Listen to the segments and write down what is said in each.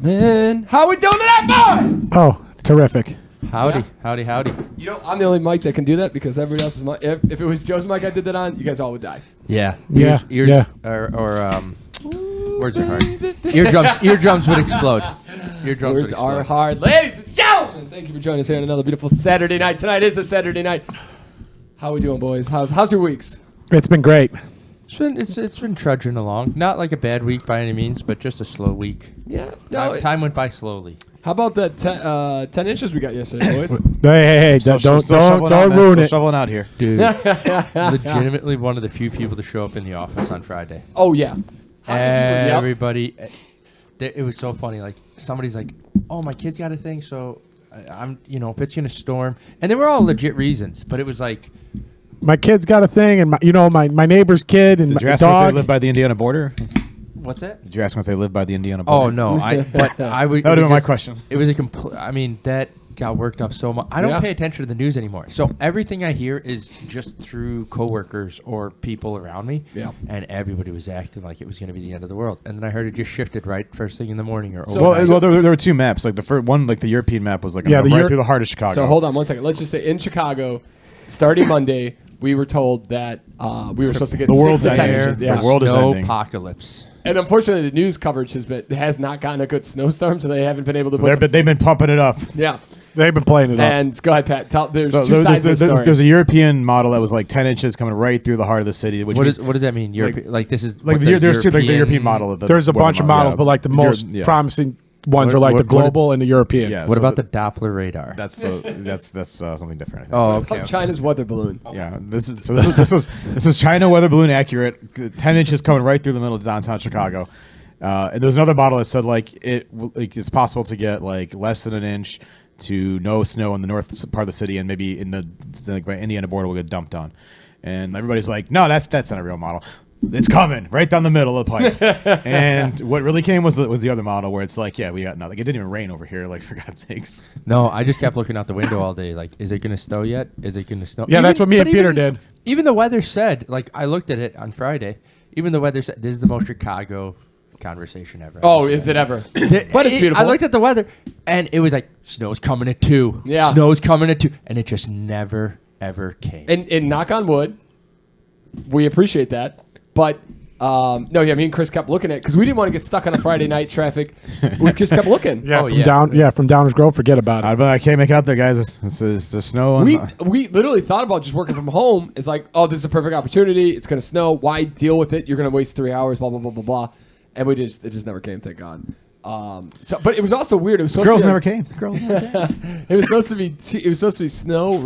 Man, how we doing tonight, boys? Oh, terrific. Howdy, Yeah. howdy. You know, I'm the only mic that can do that because everybody else's mic. If it was Joe's mic I did that on, you guys all would die. Yeah. Yeah, Ears, yeah. Words are hard. Eardrums would explode. Eardrums would Words explode. are hard. Ladies and gentlemen, thank you for joining us here on another beautiful Saturday night. Tonight is a Saturday night. How we doing, boys? How's your weeks? It's been great. It's been trudging along. Not like a bad week by any means, but just a slow week. Yeah. Time went by slowly. How about that 10 inches we got yesterday, boys? Hey, don't ruin it. Shoveling out here. Dude, legitimately one of the few people to show up in the office on Friday. Oh, yeah. How many people- Everybody, it was so funny. Like, somebody's like, oh, my kid's got a thing, so I'm, if it's going to storm. And they were all legit reasons, but it was like, My kid's got a thing, and my neighbor's kid and Did you my ask them if dog. they live by the Indiana border? what's that? Did you ask them if they live by the Indiana Oh, border? no. I would. That would have been my question. It was a complete. I mean, that got worked up so much. I don't Yeah. pay attention to the news anymore. So everything I hear is just through coworkers or people around me. Yeah. And everybody was acting like it was going to be the end of the world. And then I heard it just shifted right first thing in the morning. Well, there were two maps. Like the first one, like the European map was like right through the heart of Chicago. So hold on one second. Let's just say in Chicago, starting Monday, we were told that we were supposed to get the 6 world's to 10 ending. inches. Yeah. The world is no ending. apocalypse. And unfortunately, the news coverage has not gotten a good snowstorm, so they haven't been able to. They've been pumping it up. Yeah. They've been playing it up. And go ahead, Pat. There's So two sides of the story. there's a European model that was like 10 inches coming right through the heart of the city. Which What means, does that mean? Like this is like what there's two like the European model. Of the There's a weather bunch of model, models, yeah. but like the most Yeah. promising ones are like what- the global and the European. Yeah. What so about the Doppler radar? That's something different. I think. Oh, How okay. about China's weather balloon. Yeah, this was China weather balloon accurate, 10 inches coming right through the middle of downtown Chicago. And there's another model that said it's possible to get like less than an inch to no snow in the north part of the city, and maybe in the by Indiana border will get dumped on. And everybody's like, no, that's not a real model. It's coming right down the middle of the pipe. And what really came was the other model where it's like, yeah, we got nothing. It didn't even rain over here, like, for God's sakes. No, I just kept looking out the window all day. Like, is it going to snow yet? Is it going to snow? Yeah, that's what me and Peter did. Even the weather said, like, I looked at it on Friday. Even the weather said, this is the most Chicago conversation ever. Oh, is it ever? But it's beautiful. I looked at the weather, and it was like, snow's coming at 2. Yeah. Snow's coming at 2. And it just never, ever came. And knock on wood, we appreciate that. But me and Chris kept looking at it because we didn't want to get stuck on a Friday night traffic. We just kept looking. Yeah, Oh, from Downers Grove, forget about it. I can't make it out there, guys. There's snow. We literally thought about just working from home. It's like, oh, this is a perfect opportunity. It's going to snow. Why deal with it? You're going to waste 3 hours, blah, blah, blah, blah, blah. And it just never came, thank God. But it was also weird. It was supposed Girls to be never came. Girls never came. It was supposed to be snow,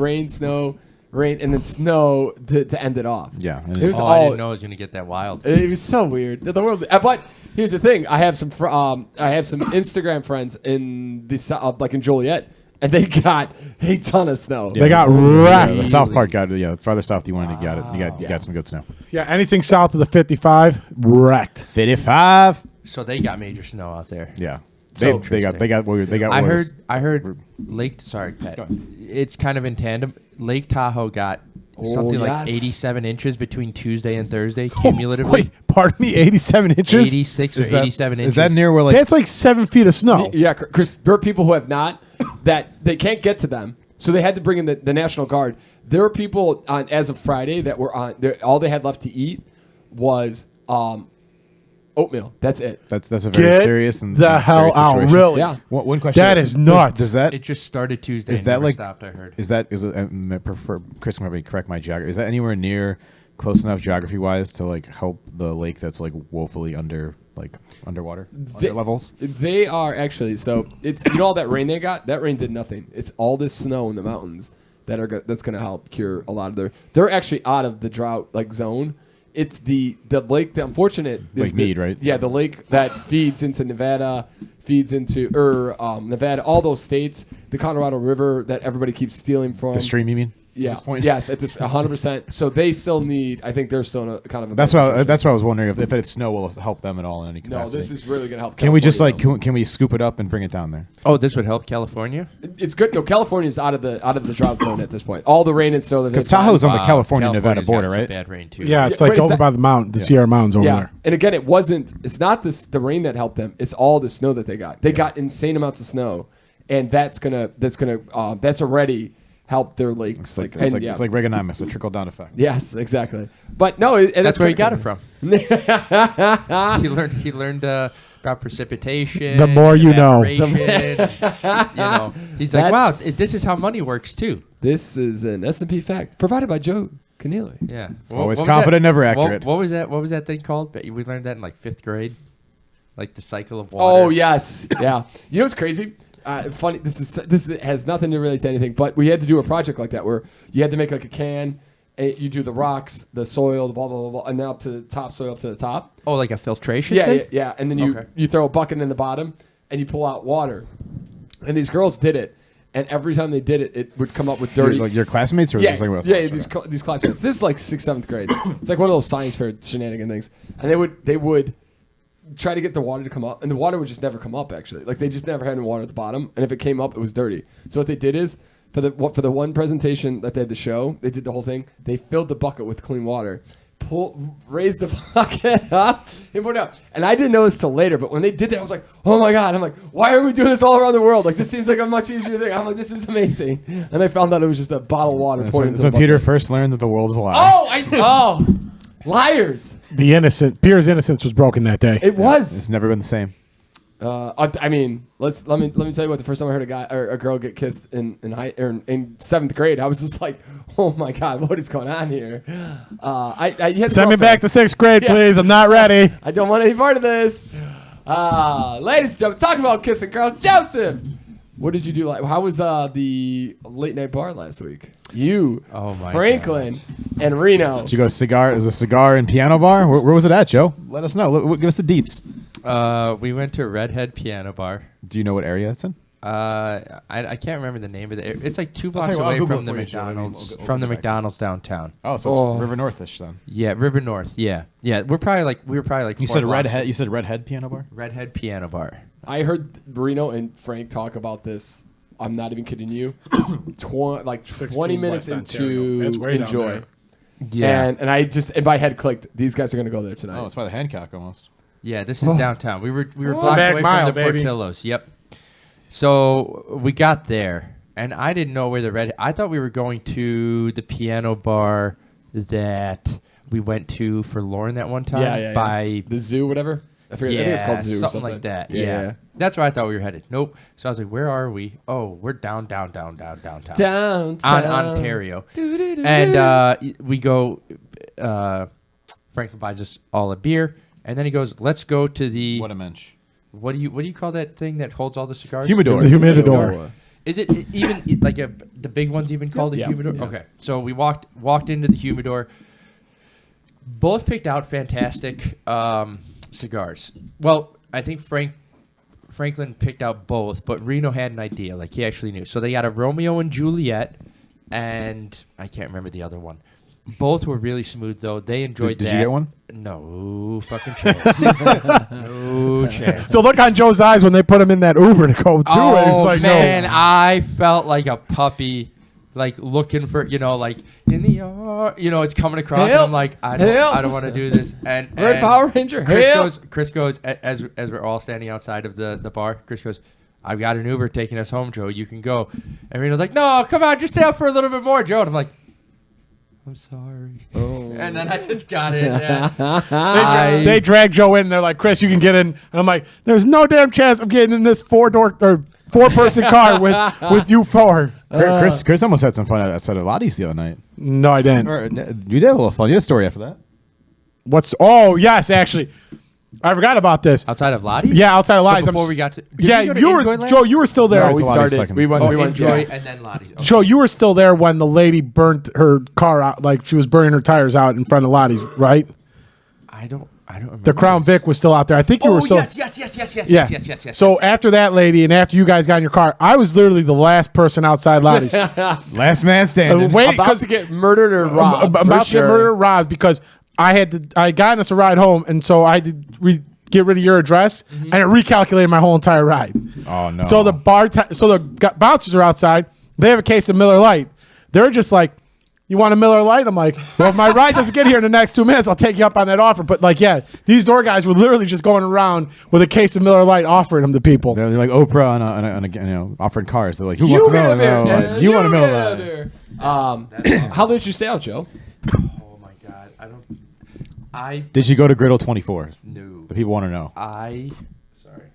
rain, and then snow to end it off. Yeah. It was I didn't know it was going to get that wild. It was so weird. The world. But here's the thing: I have some Instagram friends in the like in Joliet, and they got a ton of snow. They got Yeah, wrecked. the south part got it. Yeah, the farther south you wanted to get it. You got some good snow. Yeah, anything south of the 55, wrecked. 55. So they got major snow out there. Yeah. So- They got I heard Lake. Sorry, Pat. Go ahead. It's kind of in tandem. Lake Tahoe got something like yes. 87 inches between Tuesday and Thursday cumulatively. Wait, pardon me, 87 inches? 86 or 87 inches. Is that near where like That's like 7 feet of snow. Yeah, Chris. There are people who have not that they can't get to them, so they had to bring in the National Guard. There are people as of Friday that were on. All they had left to eat was oatmeal. That's it. that's a very Get serious and the hell scary out, situation. really? Yeah. One question. That is nuts. Does that It just started Tuesday. Is and that never like- stopped? I heard. is it? I prefer Chris can probably correct my geography. Is that anywhere near close enough geography wise to like help the lake that's like woefully underwater under levels? They are actually. So it's all that rain they got. That rain did nothing. It's all this snow in the mountains that's going to help cure a lot of They're actually out of the drought like zone. It's the lake. The unfortunate is Like Meade, right? Yeah, the lake that feeds into Nevada, feeds into Nevada, all those states. The Colorado River that everybody keeps stealing from. The stream, you mean? Yeah. this point? Yes, at this 100%. So they still need. I think they're still in a kind of. A That's bad what situation. that's what I was wondering if it's snow will help them at all in any No, capacity. this is really going to help. Can we just like California, can we scoop it up and bring it down there? Oh, this would help California. It's good. No, California's out of the drought zone at this point. All the rain and snow that Because they've gotten- Tahoe's on the California-Nevada California's border, got some right? Bad rain too. Yeah, it's Yeah, like wait, is over that- by the mountain, the Sierra Mountains over Yeah, there. and again, it's not the rain that helped them. It's all the snow that they got. They got insane amounts of snow, and that's already helped their lakes. It's like and, yeah. it's like Reaganomics, a trickle down effect. Yes, exactly. But no, That's where he got it kinda from. He learned about precipitation. The more you know. evaporation. He's like, wow, That's- this is how money works too. This is an S&P fact provided by Joe Keneally. Yeah. Always what was confident, that- never what- accurate. What was that? What was that thing called? We learned that in like 5th grade, like the cycle of water. Oh yes, yeah. You know what's crazy? Funny. This has nothing to relate to anything, but we had to do a project like that where you had to make like a can. And you do the rocks, the soil, the blah blah blah, blah, and then up to the topsoil, up to the top. Oh, like a filtration Yeah, thing? yeah, yeah. And then Okay. you throw a bucket in the bottom, and you pull out water. And these girls did it, and every time they did it, it would come up with dirty. Like your classmates, or is Yeah, this like what yeah, these classmates. This is like 6th, 7th grade. It's like one of those science fair shenanigan things. And they would try to get the water to come up, and the water would just never come up. Actually, like they just never had any water at the bottom, and if it came up, it was dirty. So what they did is for the one presentation that they had to show, they did the whole thing. They filled the bucket with clean water. Raised the bucket up and put it up. And I didn't know this till later, but when they did that, I was like, oh my God. I'm like, why are we doing this all around the world? Like, this seems like a much easier thing. I'm like, this is amazing. And they found out it was just a bottle of water That's poured when, into that's the when Peter bucket. first learned that the world is a lie. Oh, liars. Pierre's innocence was broken that day. It was. It's never been the same. I mean, let me tell you what. The first time I heard a guy or a girl get kissed in 7th grade, I was just like, oh my God, what is going on here? Send me back to 6th grade, Yeah. please. I'm not ready. I don't want any part of this. Ladies and gentlemen, talking about kissing girls, Joseph. What did you do? How was the late night bar last week? You, Oh my Franklin, and Reno. Did you go cigar? Is a cigar and piano bar? Where was it at, Joe? Let us know. Give us the deets. We went to Redhead Piano Bar. Do you know what area it's in? I can't remember the name of it. It's like 2 blocks tell you what, I'll away Google from the it for you, Joe. McDonald's. We'll From the get back to you. McDonald's downtown. Oh, so Oh. it's River Northish then. Yeah, River North. Yeah. We were probably like. You 4 said blocks. Redhead. You said Redhead Piano Bar. Redhead Piano Bar. I heard Reno and Frank talk about this. I'm not even kidding you. 20 minutes West Ontario. into That's way down Enjoy. there. Yeah. And I just in my head clicked. These guys are gonna go there tonight. Oh, it's by the Hancock almost. Yeah, this is downtown. We were Oh, blocks back away mile, from the baby. Portillo's. Yep. So we got there, and I didn't know where the red. I thought we were going to the piano bar that we went to for Lauren that one time. yeah. By the zoo, whatever. I forget. I think it's called zoo. or something like that. Yeah. Yeah. That's where I thought we were headed. Nope. So I was like, where are we? Oh, we're downtown. Downtown. On Ontario. Doo-doo-doo-doo. And we go. Franklin buys us all a beer, and then he goes, "Let's go to the What a mensch. what do you call that thing that holds all the cigars? Humidor. The humidor. Is it even like the big one's even called a Yeah. humidor? Yeah. Okay, so we walked into the humidor. Both picked out fantastic cigars. Well, I think Franklin picked out both, but Reno had an idea. Like he actually knew. So they got a Romeo and Juliet, and I can't remember the other one. Both were really smooth though. They enjoyed Did that. you get one? No fucking chance. No chance. The look on Joe's eyes when they put him in that Uber to go to it. It's like, man, no. I felt like a puppy, like looking for, like in the yard, it's coming across, and Help. I'm like, I Help. don't want to do this. And Red Power Ranger. Chris goes as we're all standing outside of the bar. Chris goes, I've got an Uber taking us home, Joe. You can go. And Reno's like, no, come on, just stay out for a little bit more, Joe. And I'm like, I'm sorry. Oh. And then I just got in. Yeah. They drag Joe in. They're like, Chris, you can get in. And I'm like, there's no damn chance I'm getting in this four-person car with you four. Chris almost had some fun outside of Lottie's the other night. No, I didn't. Or, you did a little fun. You had a story after that. Oh, yes, actually. I forgot about this. Outside of Lottie's? Yeah, outside of So Lottie's. before we got to... Did Yeah, we go to you Enjoy were, last? Joe, you were still there. No, it's we a Lottie's started. second. We went. Oh, we went. Enjoy Yeah. and then Lottie's. Okay. Joe, you were still there when the lady burnt her car out, like she was burning her tires out in front of Lottie's, right? I I don't remember. The Crown Vic was still out there. I think you were still. Yes. So after that lady and after you guys got in your car, I was literally the last person outside Lottie's. Last man standing. Wait, About to get murdered or robbed. about to get murdered or robbed because I had gotten us a ride home, and so I did get rid of your address, and it recalculated my whole entire ride. Oh no. So the bouncers are outside. They have a case of Miller Lite. They're just like, "You want a Miller Lite?" I'm like, "Well, if my ride doesn't get here in the next 2 minutes, I'll take you up on that offer." But like, yeah, these door guys were literally just going around with a case of Miller Lite, offering them to people. They're like Oprah on a offering cars. They're like, who wants a Miller Lite? You want a Miller Lite? How late did you stay out, Joe? Oh my God, I Did you go to Griddle 24? no. The people want to know. Sorry,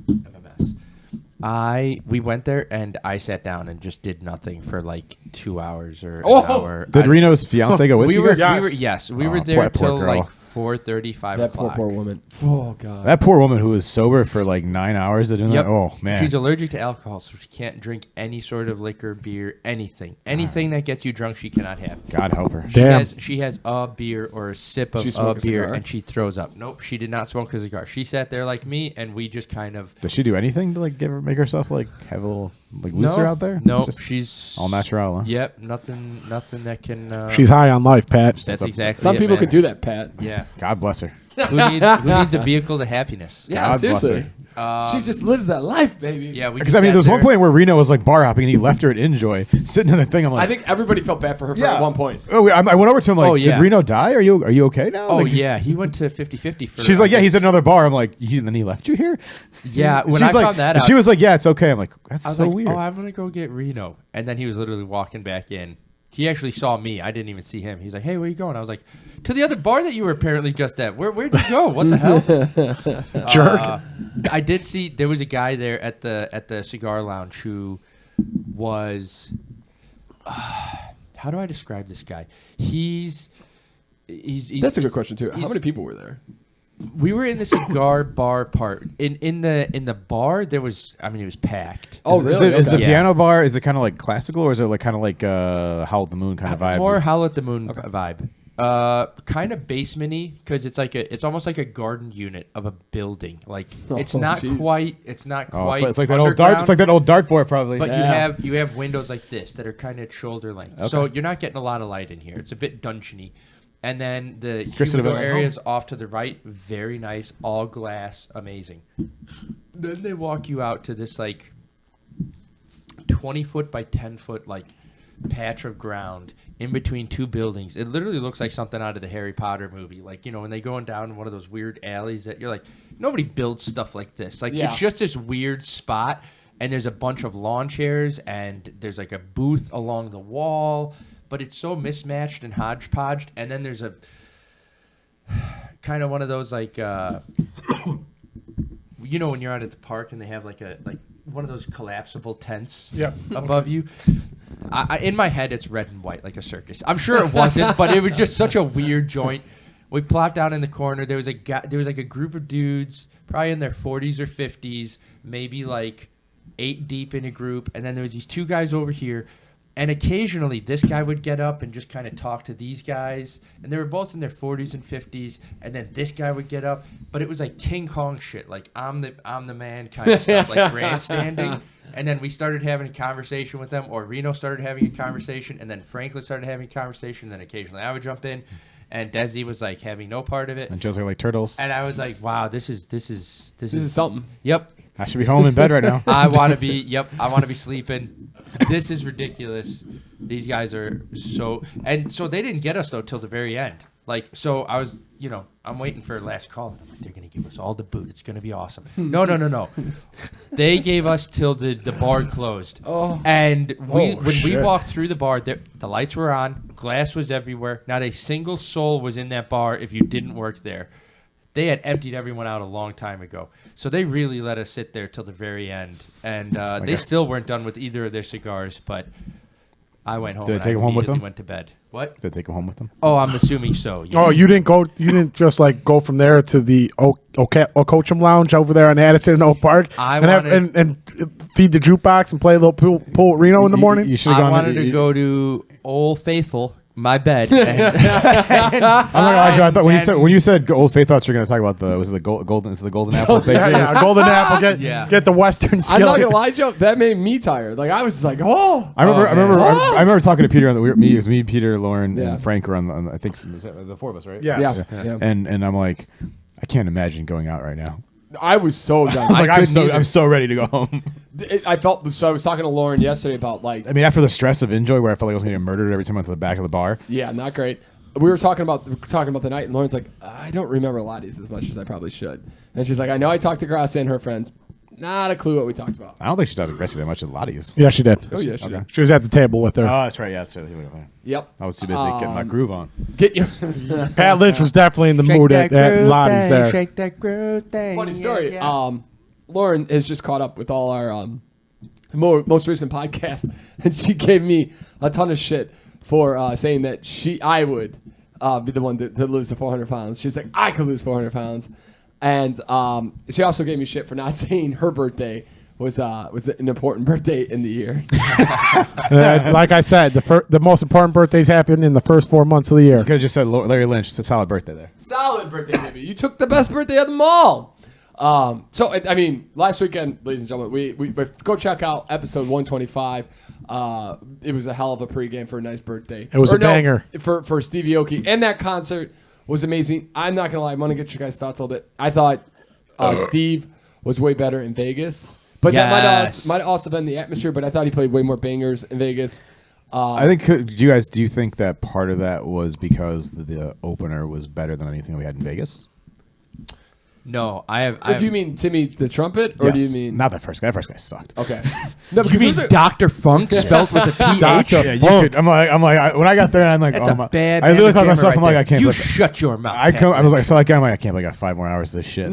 MMS. We went there and I sat down and just did nothing for like 2 hours or an hour. Did Reno's fiance go with we you were, guys? we were Oh, there poor till girl. like 4:30, 5 That o'clock. poor woman. Oh God. That poor woman who was sober for like 9 hours of doing Yep. that. Oh man. She's allergic to alcohol, so she can't drink any sort of liquor, beer, anything. Anything that gets you drunk, she cannot have. God help her. Damn. She has a beer or a sip of She a smoked a beer, cigar? and she throws up. Nope, she did not smoke a cigar. She sat there like me, and we just kind of Does she do anything to like make herself like have a little like looser out there? No, Just she's all natural. Huh? Yep, nothing that can. She's high on life, Pat. That's exactly. Some it, people man. could do that, Pat. Yeah. God bless her. Who needs a vehicle to happiness? Yeah, God bless seriously. her. She just lives that life, baby. Yeah, we. Because I mean, there was one point where Reno was like bar hopping and he left her at Enjoy, sitting in the thing. I'm like, I think everybody felt bad for her at one point. Oh, I went over to him like, Oh, yeah. did Reno die? Are you okay now? Oh Like, yeah, he went to 50-50 for. She's like, yeah, he's at another bar. I'm like, then he left you here? Yeah, when She's I like, found that out, she was like, yeah, it's okay. I'm like, that's I was so like, weird. oh, I'm gonna go get Reno, and then he was literally walking back in. He actually saw me. I didn't even see him. He's like, "Hey, where you going?" I was like, "To the other bar that you were apparently just at. Where'd you go? What the hell?" Jerk. I did see there was a guy there at the cigar lounge who was. How do I describe this guy? He's That's a good question too. How many people were there? We were in the cigar bar part. In the bar, there was. I mean, it was packed. Oh, really? Is the Yeah. piano bar, is it kind of like classical or is it like kind of like Howl at the Moon kind of vibe? More Howl at the Moon vibe. Kind of basement-y because it's almost like a garden unit of a building. Like it's not geez. quite. Oh, it's like that old dart. It's like that old dartboard probably. But Yeah. you have windows like this that are kind of at shoulder length, so you're not getting a lot of light in here. It's a bit dungeony. And then the Kristen, humidor about areas off to the right, very nice, all glass, amazing. Then they walk you out to this like 20-foot by 10-foot like patch of ground in between two buildings. It literally looks like something out of the Harry Potter movie. Like, you know, when they going down one of those weird alleys that you're like, nobody builds stuff like this. Like, Yeah. it's just this weird spot, and there's a bunch of lawn chairs, and there's like a booth along the wall. But it's so mismatched and hodgepodged. And then there's a kind of one of those like, you know, when you're out at the park and they have like one of those collapsible tents above you. In my head, it's red and white like a circus. I'm sure it wasn't, but it was just such a weird joint. We plopped down in the corner. There was like a group of dudes, probably in their 40s or 50s, maybe like 8 deep in a group. And then there was these 2 guys over here. And occasionally, this guy would get up and just kind of talk to these guys. And they were both in their 40s and 50s. And then this guy would get up. But it was like King Kong shit. Like, I'm the man kind of stuff. Like, grandstanding. And then we started having a conversation with them. Or Reno started having a conversation. And then Franklin started having a conversation. And then occasionally I would jump in. And Desi was, like, having no part of it. And Joe's like turtles. And I was like, wow, this is something. Yep. I should be home in bed right now. I want to be sleeping. This is ridiculous. These guys are so they didn't get us though till the very end. Like, so I was, I'm waiting for a last call. I'm like, they're going to give us all the boot. It's going to be awesome. No. They gave us till the bar closed. Oh. And when we shit. walked through the bar, the lights were on, glass was everywhere. Not a single soul was in that bar if you didn't work there. They had emptied everyone out a long time ago. So they really let us sit there till the very end. And they still weren't done with either of their cigars, but I went home. Did they and take I them home with immediately them? went to bed. What? Did they take him home with them? Oh, I'm assuming so. Yeah. Oh, you didn't just like go from there to the Ocochum Lounge over there on Addison in Oak Park and feed the jukebox and play a little pool with Reno in the morning? You should have I gone. wanted to go to Old Faithful, my bed. I'm not gonna lie to you. I thought when you said Old Faith, I thought you were gonna talk about the golden apple thing. Yeah, golden apple. Get the Western I'm skillet. not gonna lie, Joe. That made me tired. Like I was just like, oh. I remember talking to Peter on me, Peter, Lauren, Yeah. and Frank were on I think the four of us, right? Yes. Yeah. And I'm like, I can't imagine going out right now. I was so done. I was like, couldn't either. I'm so ready to go home. I felt so. I was talking to Lauren yesterday about like, I mean, after the stress of Enjoy, where I felt like I was going to get murdered every time I went to the back of the bar. yeah, not great. We were talking about the night, and Lauren's like, I don't remember a lot of these as much as I probably should. And she's like, I know I talked to Grass and her friends. Not a clue what we talked about. I don't think she talked aggressive that much at Lottie's. Yeah, she did. Oh yeah, she did. She was at the table with her. Oh, that's right. Yeah, that's right. Yep. I was too busy getting my groove on. Get your Pat Lynch was definitely in the mood at Lottie's there. Shake that groove thing. funny story. Lauren has just caught up with all our most recent podcast, and she gave me a ton of shit for saying that I would be the one to lose the 400 pounds. She's like, I could lose 400 pounds. And she also gave me shit for not saying her birthday was an important birthday in the year. Like I said, the most important birthdays happen in the first 4 months of the year. You could have just said Larry Lynch. It's a solid birthday there. Solid birthday, baby. You took the best birthday of them all. So, I mean, last weekend, ladies and gentlemen, we go check out episode 125. It was a hell of a pregame for a nice birthday. It was a banger. For Steve Aoki. And that concert was amazing. I'm not going to lie. I'm going to get you guys' thoughts a little bit. I thought Steve was way better in Vegas. But that might have also been the atmosphere, but I thought he played way more bangers in Vegas. I think. Do you think that part of that was because the opener was better than anything we had in Vegas? No, I have. Do you mean Timmy the Trumpet, or Yes. do you mean Not that first guy? That first guy sucked. Okay. No, You mean Dr. Funk spelled with a PH? Yeah, you could. I'm like, when I got there, I'm like, That's oh a my. bad. I literally thought to jammer myself, I'm like, there. I can't. You believe- shut your mouth. I was like, so that guy, I'm like, I can't believe I got 5 more hours of this shit.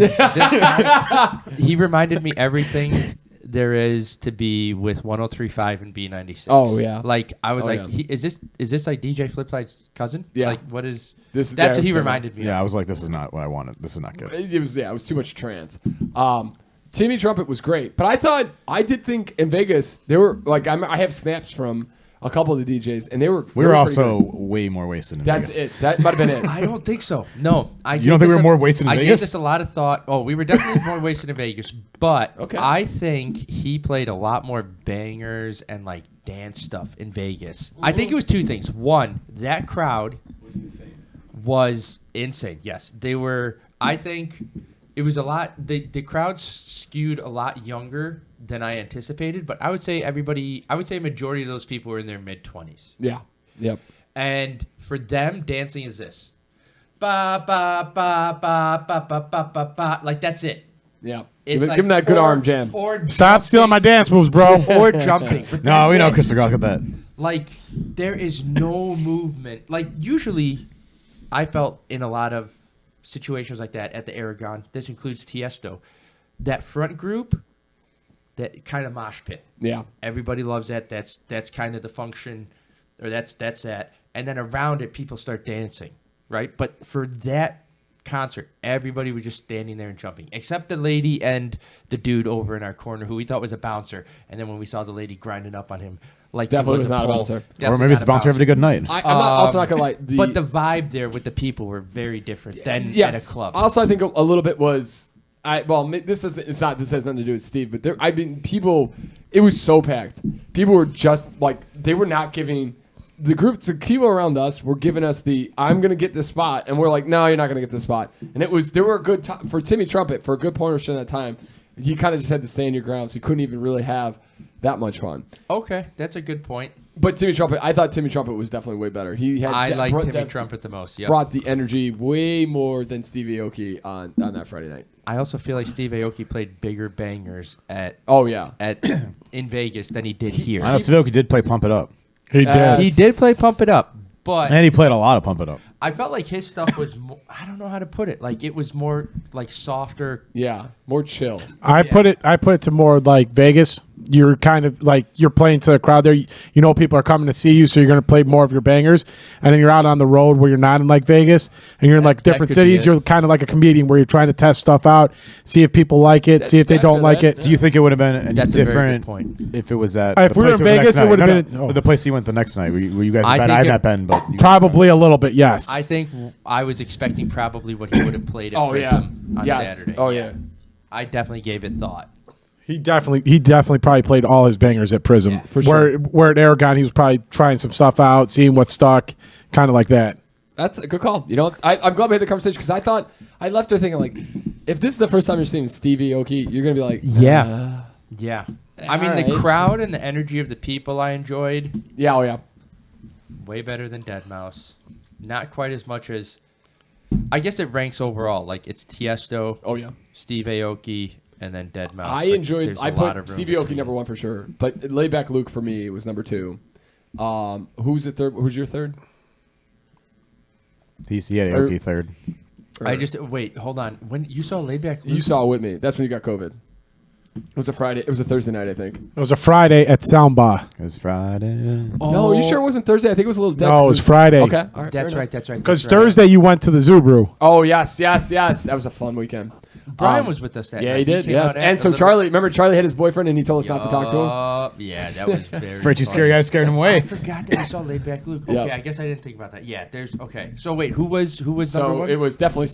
He reminded me everything there is to be with 103.5 and B96. Oh, yeah. Like I was Oh, like, yeah. is this like DJ Flipside's cousin? Yeah. Like what is This is- That's yeah, what he so- reminded me. Yeah, I of. was like, this is not what I wanted. This is not good. It was too much trance. Timmy Trumpet was great, but I did think in Vegas they were like I have snaps from a couple of the DJs, and they were We were pretty also good. way more wasted in That's Vegas. it. That might have been it. I don't think so. No, You don't think we were more wasted in I Vegas? gave this a lot of thought. Oh, we were definitely more wasted in Vegas, but Okay. I think he played a lot more bangers and like dance stuff in Vegas. I think it was two things. One, that crowd was insane. Yes, they were. I think it was a lot. The crowd skewed a lot younger than I anticipated, but I would say a majority of those people were in their mid-20s. Yeah. Yep. And for them, dancing is this. Ba ba ba ba ba ba ba ba ba. Like that's it. Yeah. It's Give him that good arm jam. Or Stop stealing my dance moves, bro. or jumping. But No, that's we know, it. Chris. Look at that. Like there is no movement. Like usually, I felt in a lot of situations like that at the Aragon. This includes Tiesto. That front group, that kind of mosh pit. Yeah. Everybody loves that. That's kind of the function, or that's that. And then around it, people start dancing, right? But for that concert, everybody was just standing there and jumping, except the lady and the dude over in our corner who we thought was a bouncer. And then when we saw the lady grinding up on him, like Definitely he was not a pole. bouncer. Or Definitely maybe it's not a bouncer having a good night. I'm also not gonna lie. But the vibe there with the people were very different than yes. at a club. Also, I think a little bit was this has nothing to do with Steve, but people. It was so packed. People were just like they were not giving. The people around us were giving us I'm going to get this spot. And we're like, no, you're not going to get this spot. And there were a good time for Timmy Trumpet for a good portion of that time. You kind of just had to stand your ground. So you couldn't even really have that much fun. Okay, that's a good point. But I thought Timmy Trumpet was definitely way better. I like Timmy Trumpet the most. Yeah. Brought the energy way more than Steve Aoki on that Friday night. I also feel like Steve Aoki played bigger bangers in Vegas than he did here. I know Steve Aoki did play Pump It Up. He did. He did play Pump It Up, but And he played a lot of Pump It Up. I felt like his stuff was more, I don't know how to put it. Like it was more like softer. Yeah, more chill. I put it to more like Vegas. You're kind of like you're playing to the crowd there. You know people are coming to see you, so you're going to play more of your bangers. And then you're out on the road where you're not in like Vegas, and you're in like different could be cities. it. You're kind of like a comedian where you're trying to test stuff out, see if people like it, see if they I don't feel like that, it. Do you think it would have been any That's a very different good point. if it was at If the we were place in we went the Vegas, next it would night? have been- But the place you went the next night. Were you guys? I I think have it- not been, but you guys Probably a little bit, yes. I think I was expecting probably what he would have played at Oh yeah. Prism on Yes. Saturday. Oh yeah. I definitely gave it thought. He definitely probably played all his bangers at Prism. Yeah, for Where at Aragon, he was probably trying some stuff out, seeing what stuck, kind of like that. That's a good call. You know, I'm glad we had the conversation because I thought I left there thinking like, if this is the first time you're seeing Steve Aoki, you're gonna be like, Yeah. I mean, the Alright. crowd and the energy of the people I enjoyed yeah, oh yeah. way better than Deadmau5. Not quite as much as. I guess it ranks overall. Like it's Tiesto, Oh yeah. Steve Aoki, and then Deadmau5. I Like, enjoyed. there's I a lot put of room Steve Aoki between. number one for sure, but Layback Luke for me was number two. Who's the third? Who's your third? he had Aoki third. I just wait. Hold on. When you saw Laidback, You saw it with me. That's when you got COVID. It was a Friday. It was a Thursday night, I think. It was a Friday at Soundbar. It was Friday. No, you sure it wasn't Thursday? I think it was a little. dead No, it 'cause was Friday. Okay, all right. That's fair right. enough. That's right. Because that's right. Thursday you went to the Zubru. Oh yes. That was a fun weekend. Brian was with us that Yeah, night. he did. came Yes, out at and the so little- Charlie. Remember, Charlie had his boyfriend, and he told us not to talk to him. Yeah, that was very. Afraid you fun. scary guys scared him I away. forgot that I saw Laidback Luke. Okay, Yep. I guess I didn't think about that. Yeah, there's okay. So wait, who was number So one? it was definitely.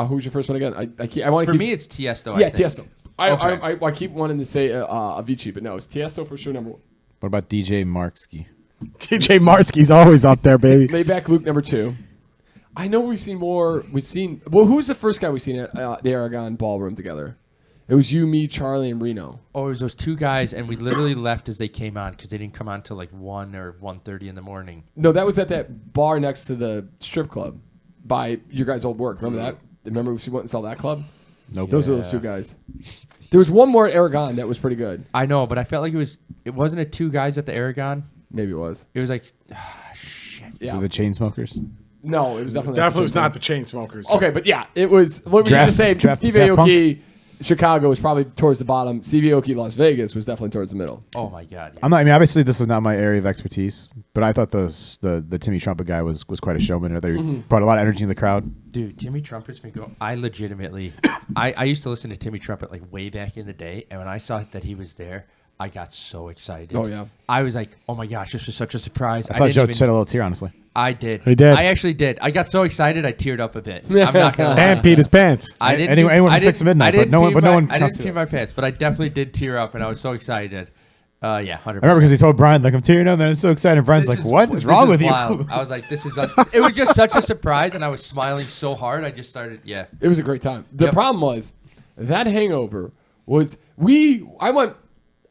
Who's your first one again? I want to For keep. me, it's Tiesto. yeah, I think. Tiesto. Okay. I keep wanting to say Avicii, but no, it's Tiesto for sure number one. What about DJ Marksky? DJ Marsky's always up there, baby. Layback Luke number two. I know we've seen more. Well, who was the first guy we seen at the Aragon Ballroom together? It was you, me, Charlie, and Reno. Oh, it was those two guys, and we literally left as they came on because they didn't come on till like 1 or 1:30 in the morning. No, that was at that bar next to the strip club by your guys' old work. Remember that? Remember we went and saw that club? Nope. Those are those two guys. There was one more at Aragon that was pretty good. I know, but I felt like it wasn't it two guys at the Aragon. Maybe it was. It was like, shit. Yeah. The chain smokers. No, it was definitely Definitely was not the chain smokers. Okay, but yeah, it was. What were you Draft- just saying? draft- Steve draft Aoki, Chicago was probably towards the bottom. Steve Aoki, Las Vegas was definitely towards the middle. Oh my god. I mean, obviously this is not my area of expertise, but I thought the Timmy Trumpet guy was quite a showman. They brought a lot of energy in the crowd. Dude, Timmy Trumpet's been going. I legitimately, I used to listen to Timmy Trumpet like way back in the day, and when I saw that he was there, I got so excited. Oh, yeah. I was like, oh my gosh, this was such a surprise. I saw didn't Joe even- shed a little tear, honestly. I did. He did. I actually did. I got so excited, I teared up a bit. I'm not gonna lie. And Peter's pants. I didn't. Anyone from I 6 to midnight, I didn't but no one- pee but no my- one I didn't counts pee it. my pants, but I definitely did tear up, and I was so excited. Yeah, 100%. I remember because he told Brian, like, I'm tearing up, man. I'm so excited. Brian's like, what is wrong with you? I was like, this is. It was just such a surprise, and I was smiling so hard. I just started. Yeah. It was a great time. The Yep. problem was that hangover was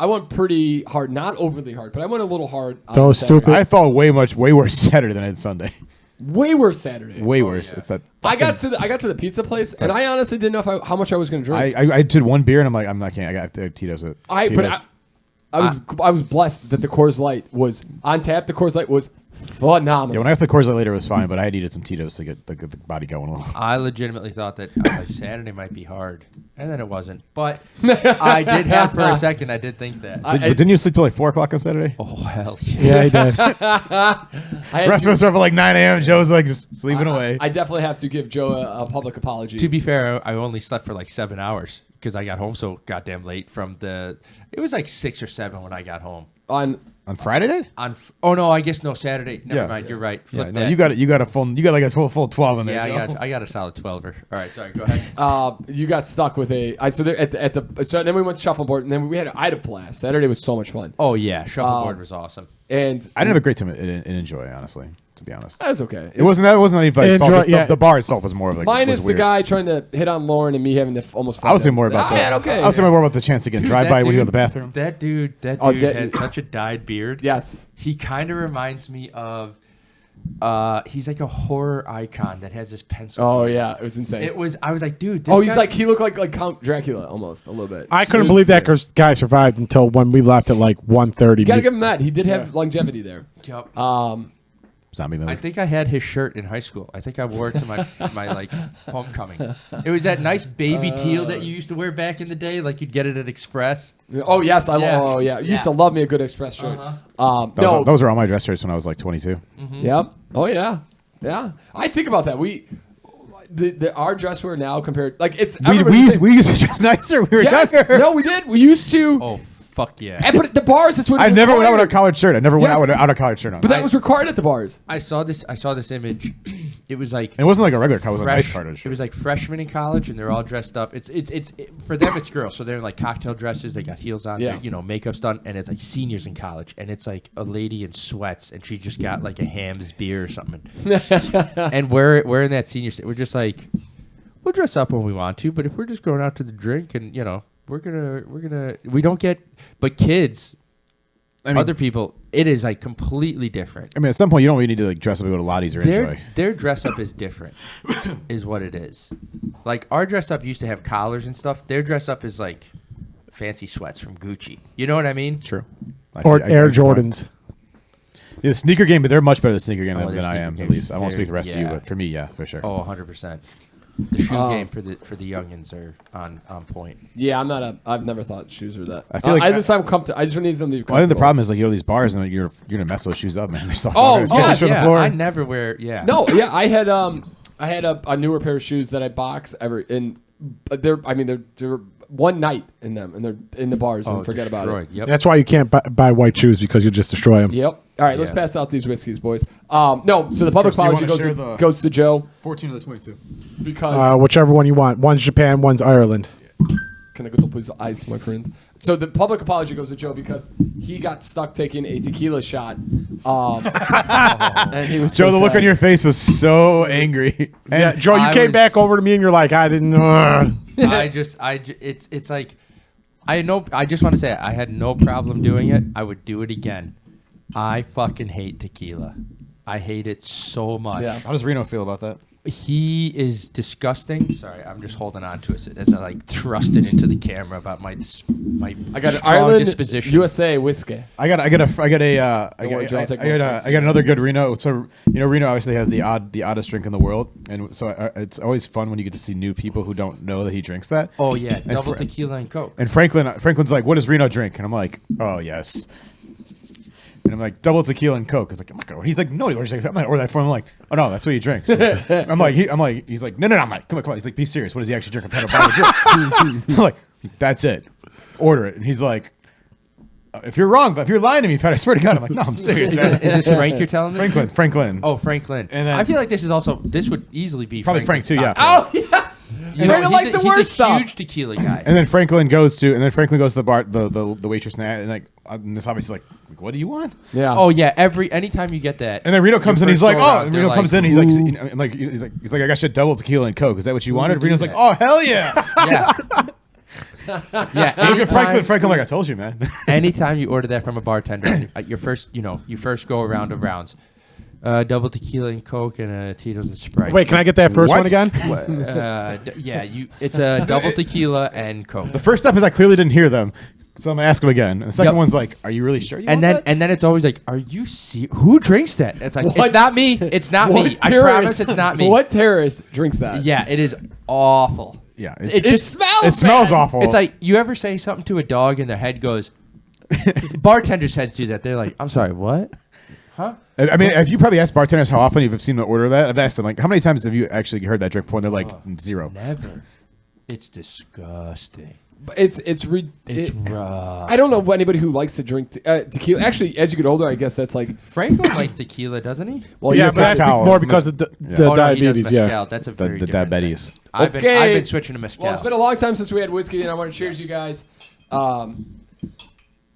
I went pretty hard, not overly hard, but I went a little hard. On That was Saturday. stupid. I felt way worse Saturday than I did Sunday. Way worse Saturday. Way worse. It's that. I got to the pizza place, and I honestly didn't know how much I was going to drink. I did one beer and I'm like, I'm not can't. I got to Tito's it. Tito's. I was blessed that the Coors Light was on tap. The Coors Light was phenomenal. Yeah, when I got the Coors Light later, it was fine, but I needed some Tito's to get the body going a little. I legitimately thought that Saturday might be hard, and then it wasn't. But I did have for a second. I did think that. I- Didn't you sleep till like 4 o'clock on Saturday? Oh hell yeah! Yeah, he did. I had The rest of us are up at like 9 a.m. Joe's like just sleeping away. I definitely have to give Joe a public apology. To be fair, I only slept for like 7 hours because I got home so goddamn late from the. It was like 6 or 7 when I got home. On Friday night? Oh no, I guess no Saturday. Never Yeah. mind. You're right. Yeah, Flip no, that. you got like a full 12 in there. Yeah, Joe. I got a solid 12er. All right, sorry. Go ahead. You got stuck with so there at the so then we went to shuffleboard, and then I had a blast. Saturday was so much fun, Oh yeah, shuffleboard was awesome. and I didn't have a great time in Enjoy, honestly, to be honest. that was okay. It wasn't anybody's fault. Enjoy- Just yeah. the bar itself was more of like Minus was the weird. guy trying to hit on Lauren and me having to almost. I was thinking more about I had that. okay. I was thinking more about the chance to get Dude, drive that by when you go to dude- the bathroom. That dude Oh, had such a dyed beard. Yes. He kind of reminds me of. He's like a horror icon that has this pencil. Oh yeah, it was insane. I was like, dude. This Oh, he's guy- like he looked like Count Dracula almost a little bit. I couldn't It was believe that weird. guy survived until when we left at like 1:30. You gotta give him that. He did have longevity there. Yup. zombie mode. I think I had his shirt in high school. I think I wore it to my like homecoming. It was that nice baby teal that you used to wear back in the day, like you'd get it at Express. Oh yes, Yeah. Oh yeah, you used to love me a good Express shirt. Those were all my dress shirts when I was like 22. Yep. Oh yeah. Yeah. I think about that. Our dress wear now compared like it's We used to dress nicer. We were younger. No, we did. We used to. Oh fuck yeah! But at the bars, that's what I never went out with a collared shirt. I never went out without a collared shirt on. But that was required at the bars. I saw this image. It was like It wasn't like a regular collar. It was a nice fresh- colored It shirt. was like freshmen in college, and they're all dressed up. It's for them. It's girls, so they're in like cocktail dresses. They got heels on. Yeah. Makeup's done, and it's like seniors in college, and it's like a lady in sweats, and she just got like a Hamm's beer or something. And we're in that senior state. We're just like, we'll dress up when we want to, but if we're just going out to the drink, and we don't get. But kids, other people, it is like completely different. I mean, at some point, you don't really need to like dress up and go to Lottie's or Enjoy. Their dress up is different, is what it is. Like our dress up used to have collars and stuff. Their dress up is like fancy sweats from Gucci. You know what I mean? True. Or Air Jordans. Yeah, the sneaker game, but they're much better at the sneaker game Oh, than I their am, sneaker at least. I won't game, speak the rest of you, yeah. but for me, yeah, for sure. Oh, 100%. The shoe game for the youngins are on point. Yeah, I've never thought shoes were that. I feel like I just need them to be comfortable. I think the problem is like you go to these bars and like, you're gonna mess those shoes up, man. They're so Oh, on the floor. I never wear. Yeah. No, yeah, I had a newer pair of shoes that I box but they're one night in them and they're in the bars and forget about it. Yep. That's why you can't buy white shoes because you just destroy them. Yep. All right, let's pass out these whiskeys, boys. So the public Chris, do you apology wanna share goes to Joe 14 of the 22. because Whichever one you want. One's Japan, one's Ireland. can I go to please ice, my friend? So the public apology goes to Joe because he got stuck taking a tequila shot. And he was Joe, so the look sad. on your face was so angry. Yeah, Joe, you I came was- back over to me and you're like, I didn't. It's like I just want to say I had no problem doing it. I would do it again. I fucking hate tequila. I hate it so much. Yeah. How does Reno feel about that? He is disgusting. Sorry, I'm just holding on to it as I like thrust it into the camera about my I got an strong Ireland disposition. USA whiskey. I got another good Reno. So Reno obviously has the oddest drink in the world, and so it's always fun when you get to see new people who don't know that he drinks that. Oh yeah, double Fra- tequila and Coke. And Franklin's like, "What does Reno drink?" And I'm like, "Oh yes." And I'm like, double tequila and Coke. He's like, he's like, no, he's like, I'm not order that for him. I'm like, oh no, that's what he drinks. I'm like, he's like, no. I'm like, come on. He's like, be serious. What does he actually drink? I'm trying to buy a drink. I'm like, that's it. Order it. And he's like, if you're wrong, but if you're lying to me, Pat, I swear to God, I'm like, no, I'm serious. Is this Frank you're telling me? Franklin. Oh, Franklin. And then- I feel like this would easily be Probably Frank too, yeah. Oh yes. Franklin likes the worst he's a stuff. huge tequila guy. And then Franklin goes to the bar, the waitress, and like, and this obviously like, what do you want? Yeah. Oh yeah, anytime you get that. And then Reno comes in, your he's first like, go oh, around, and they're Reno comes in, he's like, "Ooh." he's like, I got you a double tequila and Coke. Is that what you wanted? do Reno's like, that? oh, hell yeah. Yeah. Yeah. Look at Franklin like, I told you, man. Anytime you order that from a bartender, at your first go around of rounds, double tequila and Coke and a Tito's and Sprite. Wait, can I get that first What? one again? It's a double tequila and Coke. The first step is I clearly didn't hear them. So I'm gonna ask him again. And the second one's like, "Are you really sure?" And then it's always like, "Are you serious? Who drinks that?" It's like, What? "It's not me. It's not What me. I terrorist- promise it's not me." What terrorist drinks that? Yeah, it is awful. Yeah, It It just smells. it smells bad. awful. It's like you ever say something to a dog and their head goes. Bartenders' heads do that. They're like, "I'm sorry, what?" Huh? I mean, have you probably asked bartenders how often you've seen them order that? I've asked them like, how many times have you actually heard that drink before? And they're like, zero. Never. It's disgusting. It's Rough. I don't know anybody who likes to drink tequila. Actually, as you get older, I guess that's like. Franklin likes tequila, doesn't he? Well, Yeah, yes, but that's mezcal. more because of the Oh, no, he does diabetes. mezcal. Yeah. That's a The very different diabetes. thing. I've Okay. been switching to mezcal. Well, it's been a long time since we had whiskey, and I want to cheers you guys.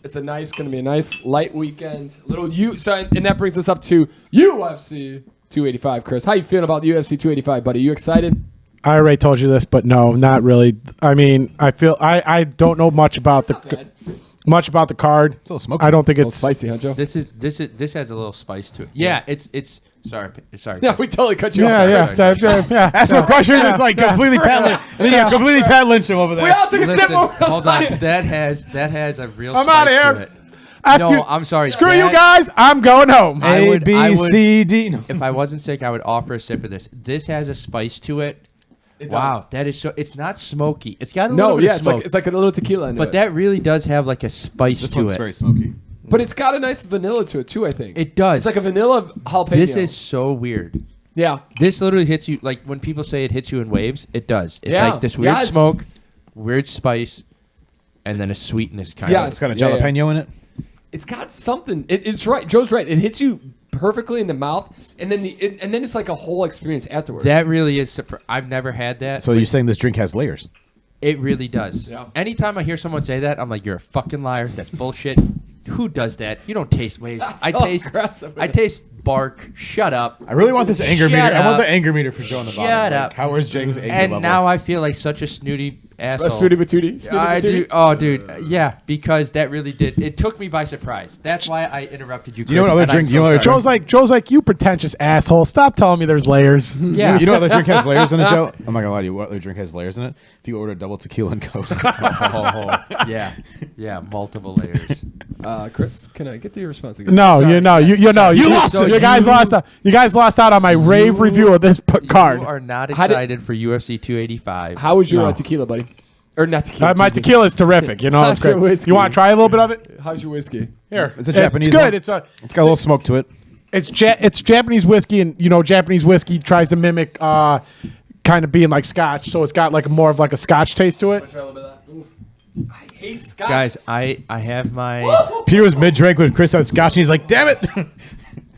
It's going to be a nice light weekend. And that brings us up to UFC 285. Chris, how you feeling about UFC 285, buddy? You excited? I already told you this, but no, not really. I mean, I feel I don't know much about the card. It's a little smoky. I don't think A little it's spicy, huh, Joe? This has a little spice to it. Yeah, it's sorry. Yeah, we totally cut you off. yeah. Ask him a question that's like completely Pat Lynch. And then you got completely Pat Lynch him over there. We all took a Listen, sip. hold on. That has a real I'm spice outta to here. it. No, I'm sorry. Screw that- you guys. I'm going home. I A, would- B, I would- C, D. No. If I wasn't sick, I would offer a sip of this. This has a spice to it. It Wow, does. that is so. It's not smoky. It's got a No, little bit yeah, of it's smoke, like it's like a little tequila in but it. that really does have like a spice This to one's it. very smoky. But it's got a nice vanilla to it too. I think It does. It's like a vanilla jalapeno. This is so weird. yeah. This literally hits you like when people say it hits you in waves. It does. It's Yeah. like this weird Yes. smoke, weird spice, and then a sweetness kind Yes. of. It's got a Yeah, yeah. jalapeno in it. It's got something. It's right. Joe's right. It hits you perfectly in the mouth, and then and then it's like a whole experience afterwards. That really is. I've never had that. So you're saying this drink has layers? It really does. Yeah. Anytime I hear someone say that, I'm like, you're a fucking liar. That's bullshit. Who does that? You don't taste waves. That's I so taste. aggressive. I taste bark. Shut up. I really want this anger Shut meter. I want up. the anger meter for Joe on the bottom. Shut Like, up. How where's James' anger And level? now I feel like such a snooty asshole. Snooty Batootie. Snooty I do. Batootie. Oh, dude. Yeah, because that really did. It took me by surprise. That's why I interrupted you. Do you know Chris, what other and I'm drink- so you know what other sorry. Joe's like, you pretentious asshole. Stop telling me there's layers. Yeah. You know what other drink has layers in it, Joe? I'm not gonna lie to you. What other drink has layers in it? If you order a double tequila and Coke. Yeah, multiple layers. Chris, can I get to your response again? No, Sorry, you know, yes. you know, You lost. so You guys you- lost out. You guys lost out on my rave review of this card. You are not How did- excited for UFC 285. How was your No. tequila, buddy? Or not tequila? My Jesus. tequila is terrific. You know, How's it's great. your whiskey? You want to try a little bit of it? How's your whiskey? Here, It's a Japanese It's good. one. It's It's got a little smoke to it. it's Japanese whiskey, and you know, Japanese whiskey tries to mimic kind of being like Scotch, so it's got like more of like a Scotch taste to it. Try a little bit of that. Oof. I hate Scotch. Guys, I have my Peter was mid drink when Chris had scotch, and he's like, "Damn it!"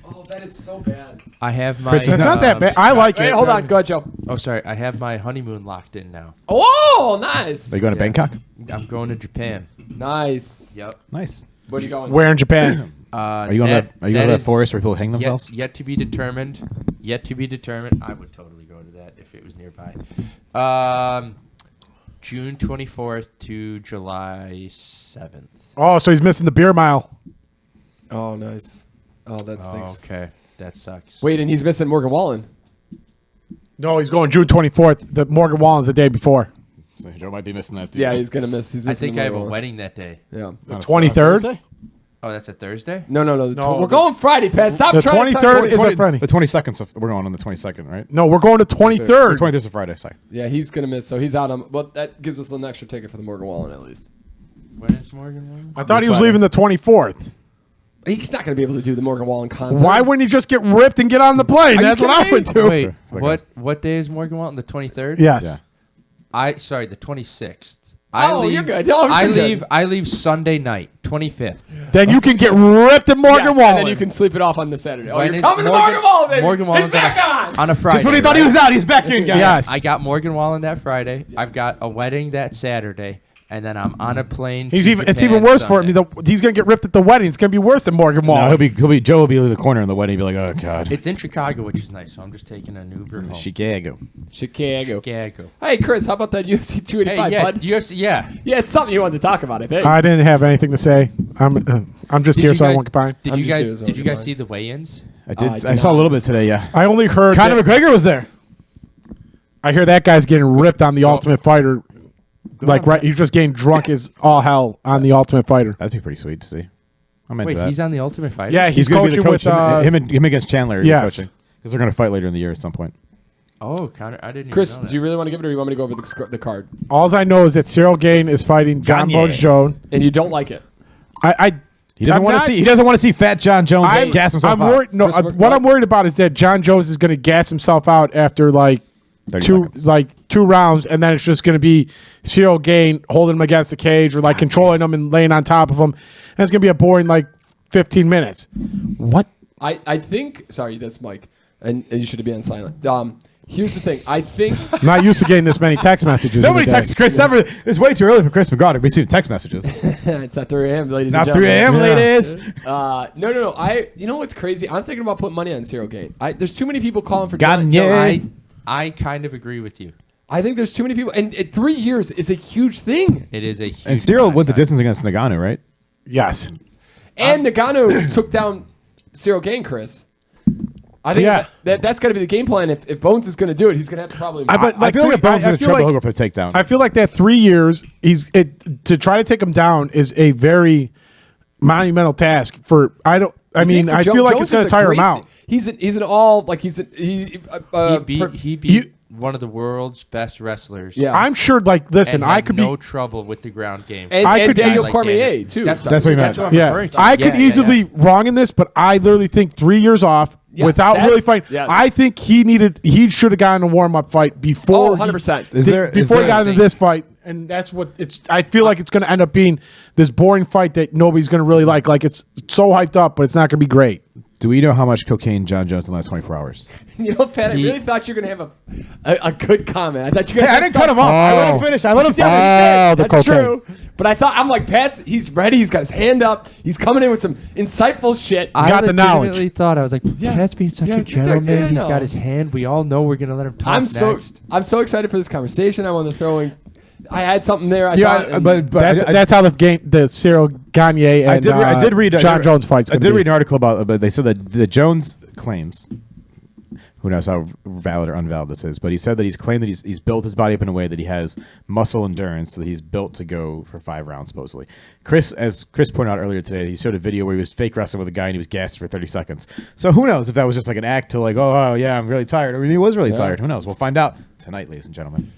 Oh, that is so bad. I have my. Chris is It's not that bad. I like Wait, it. hold on. Go ahead, Joe. Oh, sorry. I have my honeymoon locked in now. Oh, nice. Are you going to Yeah. Bangkok? I'm going to Japan. Nice. Yep. Nice. Where you going? Where in Japan? Are you going to that is forest where people hang themselves? Yet to be determined. Yet to be determined. I would totally go to that if it was nearby. June 24th to July 7th. Oh, so he's missing the beer mile. Oh, nice. Oh, that stinks. Okay, that sucks. Wait, and he's missing Morgan Wallen. No, he's going June 24th. The Morgan Wallen's the day before. So Joe might be missing that too. Yeah, he's gonna miss. He's I missing. think I have a Morgan Wallen. wedding that day. Yeah. On a 23rd? Thursday? Oh, that's a Thursday? No. No, We're going Friday, Pat. Stop the trying to 23rd is a Friday. The 22nd. So we're going on the 22nd, right? No, we're going to The 23rd. 23rd is a Friday. Sorry. Yeah, he's gonna miss. So he's out on. Well, that gives us an extra ticket for the Morgan Wallen at least. When is Morgan Wallen? I thought he was Friday. leaving the 24th. He's not gonna be able to do the Morgan Wallen concert. Why wouldn't he just get ripped and get on the plane? Are you That's what I kidding would me? do. Wait, Okay. what day is Morgan Wallen? The 23rd? Yes. Sorry, the 26th. Oh, you're good. Oh, I you're good. leave. I leave Sunday night, 25th. Then you can get ripped at Morgan Yes, Wallen. and then you can sleep it off on the Saturday. Oh, When you're is coming to Morgan Wallen, baby. Morgan He's Wallen's back on. a Friday. Just when he thought he was out, he's back in, guys. Yes. I got Morgan Wallen that Friday. I've got a wedding that Saturday, and then I'm on a plane. He's to even. It's Japan even worse for Sunday. him. He's gonna get ripped at the wedding. It's gonna be worse than Morgan No, Wallen. Joe will be in the corner in the wedding. He'll be like, "Oh God." It's in Chicago, which is nice. So I'm just taking an Uber home. Chicago. Chicago. Chicago. Hey, Chris, how about that UFC 285, Hey, yeah, bud? UFC, yeah. Yeah, it's something you wanted to talk about, I think. I didn't have anything to say. I'm just here you so I guys- won't combine. Did I'm you just guys? serious, Did you okay, guys fine. see the weigh-ins? I did. I I did saw a not. little bit today. Yeah. I only heard. Conor that- McGregor was there. I hear that guy's getting ripped on the Ultimate Fighter. Like on, right, he's just getting drunk as all hell on the Ultimate Fighter. That'd be pretty sweet to see. I'm into Wait, that. he's on the Ultimate Fighter. Yeah, He's he's going to be the coaching coach. with. Him against Chandler. yes. Coaching because they're going to fight later in the year at some point. Oh, Connor, I didn't. Chris, even know do you really want to give it, or you want me to go over the card? All I know is that Cyril Gane is fighting John Gagne. Jones. And you don't like it? He doesn't I'm want to not- see. He doesn't want to see Fat John Jones gas himself I'm out. worried. No, Chris, what I'm worried about is that John Jones is going to gas himself out after like 30 two seconds. two rounds, and then it's just going to be Cyril Gane holding him against the cage or like controlling him and laying on top of him, and it's going to be a boring like 15 minutes. What? I think. Sorry, that's Mike, and you should be on silent. Here's the thing. I think. I'm not used to getting this many text messages. Nobody in a day. texts Chris ever. It's way too early for Chris McGraw to be seeing text messages. It's not 3 a.m., ladies Not and 3 gentlemen. a.m. Yeah. ladies. No. You know what's crazy? I'm thinking about putting money on Cyril Gane. There's too many people calling for Gagne. John. I kind of agree with you. I think there's too many people, and 3 years is a huge thing. It is a huge And Cyril amount of went the time. distance against Nagano, right? Yes. And Nagano took down Cyril Gane, Chris. I think Yeah. that's got to be the game plan. If Bones is going to do it, he's going to have to probably. But I feel like Bones I going to feel treble like- Hogan for the takedown. I feel like that 3 years to try to take him down is a very monumental task for. I feel like it's going to tire him out. He's an all like he's he beat one of the world's best wrestlers. Yeah, I'm sure. Like, listen, and I had could no be trouble with the ground game. and Daniel like Cormier too. That's what he meant. I'm Yeah, referring to. I could easily be wrong in this, but I literally think 3 years off without really fighting. Yes. I think he should have gotten a warm up fight before. 100%. Before he got into this fight, and that's what it's. I feel like it's going to end up being this boring fight that nobody's going to really like. Like, it's so hyped up, but it's not going to be great. Do we know how much cocaine John Jones in the last 24 hours? You know, Pat, I really thought you were going to have a good comment. I thought you were going to I didn't cut him off. I let him finish. I let him finish. That's true. But I thought, I'm like, Pat, he's ready. He's got his hand up. He's coming in with some insightful shit. He's got the knowledge. I legitimately thought, I was like, Pat's being such a gentleman. He's got his hand. We all know we're going to let him talk I'm next. so excited for this conversation. I want to throw in. I had something there. That's how the Cyril Gagne and I did read John Jones fights. I did read an article about, but they said that the Jones claims. Who knows how valid or unvalid this is? But he said that he's claimed that he's built his body up in a way that he has muscle endurance, so that he's built to go for 5 rounds supposedly. As Chris pointed out earlier today, he showed a video where he was fake wrestling with a guy and he was gassed for 30 seconds. So who knows if that was just like an act to like, oh yeah, I'm really tired, or he was really tired. Who knows? We'll find out tonight, ladies and gentlemen.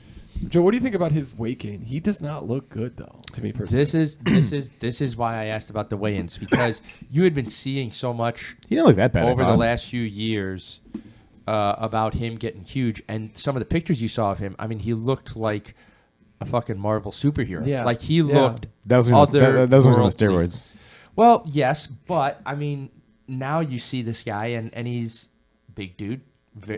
Joe, what do you think about his weight gain? He does not look good, though, to me personally. This is why I asked about the weigh-ins, because you had been seeing so much. He didn't look that bad over the last few years about him getting huge, and some of the pictures you saw of him. I mean, he looked like a fucking Marvel superhero. Yeah, like he looked. That was on the steroids. Well, yes, but I mean, now you see this guy, and he's big dude,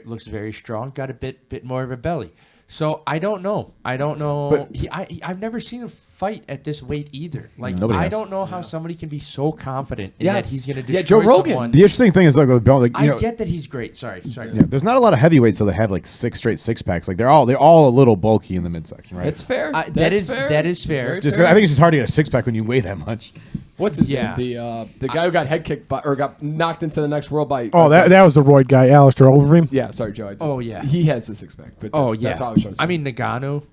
looks very strong, got a bit more of a belly. So I don't know. But I've never seen him fight at this weight either. Like, I don't know how somebody can be so confident in that he's going to destroy Joe Rogan. someone. The interesting thing is like with Bell, I get that he's great. Sorry. Yeah, there's not a lot of heavyweights that have like 6 straight 6-packs. Like they're all a little bulky in the midsection, right? That's fair. That is fair. I think it's just hard to get a 6-pack when you weigh that much. What's his name? The guy who got head kicked or got knocked into the next world by. Oh, that was the roid guy, Alistair Overeem. Yeah, sorry, Joe. Yeah. He has a 6-pack. But that's all I was trying to say. I mean, Nagano.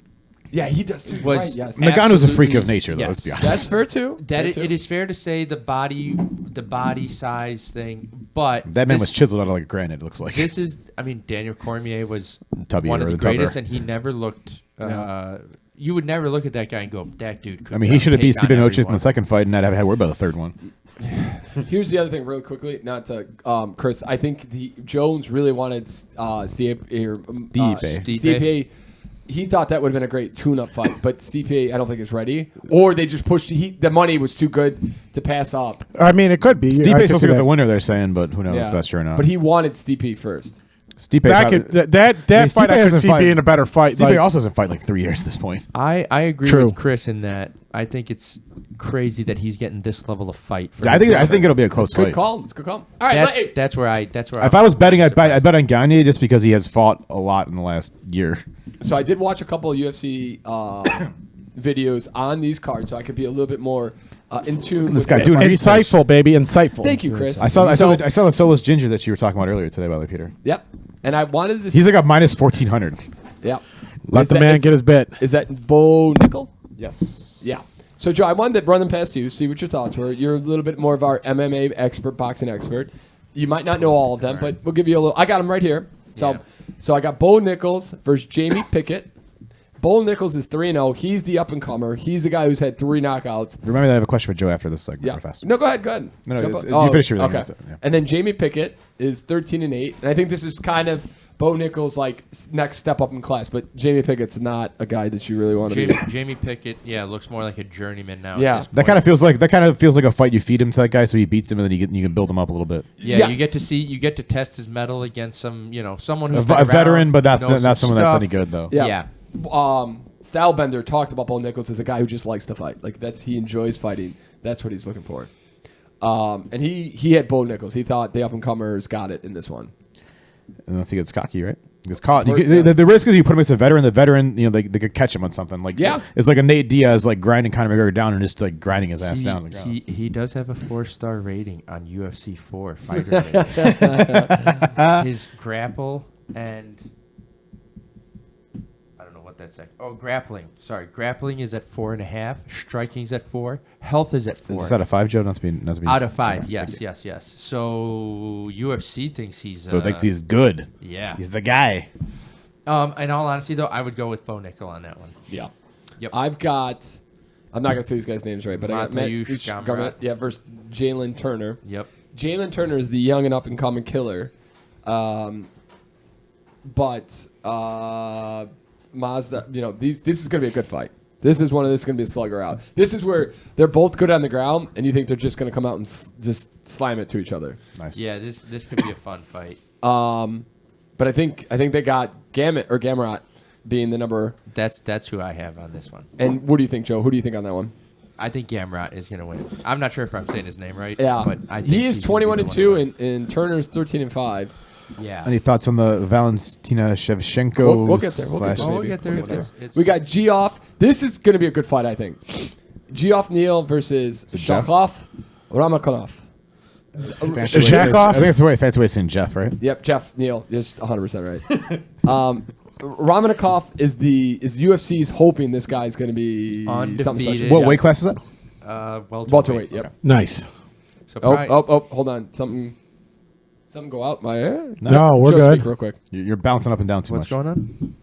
Yeah, he does too. Right, yes. Nagano's a freak of nature, though. Let's be honest. That's fair too. It is fair to say the body size thing, but that man was chiseled out of like granite. It looks like this is. I mean, Daniel Cormier was Tubby one of the greatest, Tubber. and he never looked. You would never look at that guy and go, "That dude." Could he should have beat Steve Aoki in everyone." the second fight and not have had to worry about the third one. Here's the other thing, real quickly. Not to Chris. I think Jones really wanted Steve. He thought that would have been a great tune-up fight, but Stipe, I don't think is ready. Or they just pushed. The money was too good to pass up. I mean, it could be. Stipe's supposed to get the winner, they're saying, but who knows if that's true or not. But he wanted Stipe first. Stipe that fight I could see being a better fight. Stipe also hasn't fight like 3 years at this point. I agree with Chris in that. I think it's crazy that he's getting this level of fight. I think it'll be a close fight. Good call. It's a good call. All right, that's where I. If I was betting, I'd bet on Gagne just because he has fought a lot in the last year. So I did watch a couple of UFC videos on these cards, so I could be a little bit more in tune. This guy doing insightful, baby, insightful. Thank you, Chris. I saw the Solus Ginger that you were talking about earlier today, by the way, Peter. Yep. And I wanted to. He's like a minus 1400. Yep. Let the man get his bit. Is that Bo Nickel? Yes. Yeah. So Joe, I wanted to run them past you, see what your thoughts were. You're a little bit more of our MMA expert, boxing expert. You might not know all of them, but we'll give you a little. I got them right here. So I got Bo Nichols versus Jamie Pickett. Bo Nichols is 3-0. He's the up-and-comer. He's the guy who's had 3 knockouts. Remember that I have a question for Joe after this segment. Yeah. Fast. No, go ahead. No, you finish your okay. And then Jamie Pickett is 13-8. And I think this is kind of Bo Nichols' like next step up in class. But Jamie Pickett's not a guy that you really want to be. Jamie Pickett, looks more like a journeyman now. Yeah. That kind of feels like a fight you feed him to that guy, so he beats him, and then you can build him up a little bit. Yeah, yes. you get to test his mettle against someone who's a veteran, but not someone that's any good though. Yeah. Stylebender talked about Bo Nichols as a guy who just likes to fight. Like he enjoys fighting. That's what he's looking for. And he had Bo Nichols. He thought the up and comers got it in this one. Unless he gets cocky, right? He gets caught. The risk is you put him against a veteran. The veteran, they could catch him on something. It's like a Nate Diaz grinding Conor McGregor down and just grinding his ass down. He does have a 4-star rating on UFC 4 fighter rating. His grapple and about that second. Oh, grappling. Sorry, grappling is at 4.5. Striking's at 4. Health is at 4. Is that a 5, Joe? Not to be Out of 5. okay. Yes. So UFC thinks he's. So it thinks he's good. Yeah. He's the guy. In all honesty, though, I would go with Bo Nickel on that one. Yeah. Yep. I've got. I'm not gonna say these guys' names right, but I got Matt Mateusz Gamrot. Yeah, versus Jalen Turner. Yep. Jalen Turner is the young and up and coming killer, but Mazda. This is gonna be a good fight. This is gonna be a slugger out. This is where they're both good on the ground, and you think they're just gonna come out and just slam it to each other. Nice. Yeah, this could be a fun fight. But I think they got Gamrot being the number. That's who I have on this one. And what do you think, Joe? Who do you think on that one? I think Gamrot is going to win. I'm not sure if I'm saying his name right. Yeah, but I think he is he's gonna be the 21-2, one to and Turner's 13-5. win. Yeah. Any thoughts on the Valentina Shevchenko? We'll get there. slash- We'll get there. It's we got G.O.A.T. This is going to be a good fight, I think. G.O.A.T. Neal versus Jeff? Shakhov Ramakanov. Fancy way to say- Shakov? I think it's a fancy way of saying Jeff, right? Yep, Jeff Neal is 100% right. Ramakanov is UFC's hoping this guy's going to be something Undefeated. special. What Yes. weight class is that? Welterweight. Yep. Okay. Nice. So probably, Hold on. Something go out my ear. No, we're Joe, good. speak real quick. You're bouncing up and down too what's much. going on?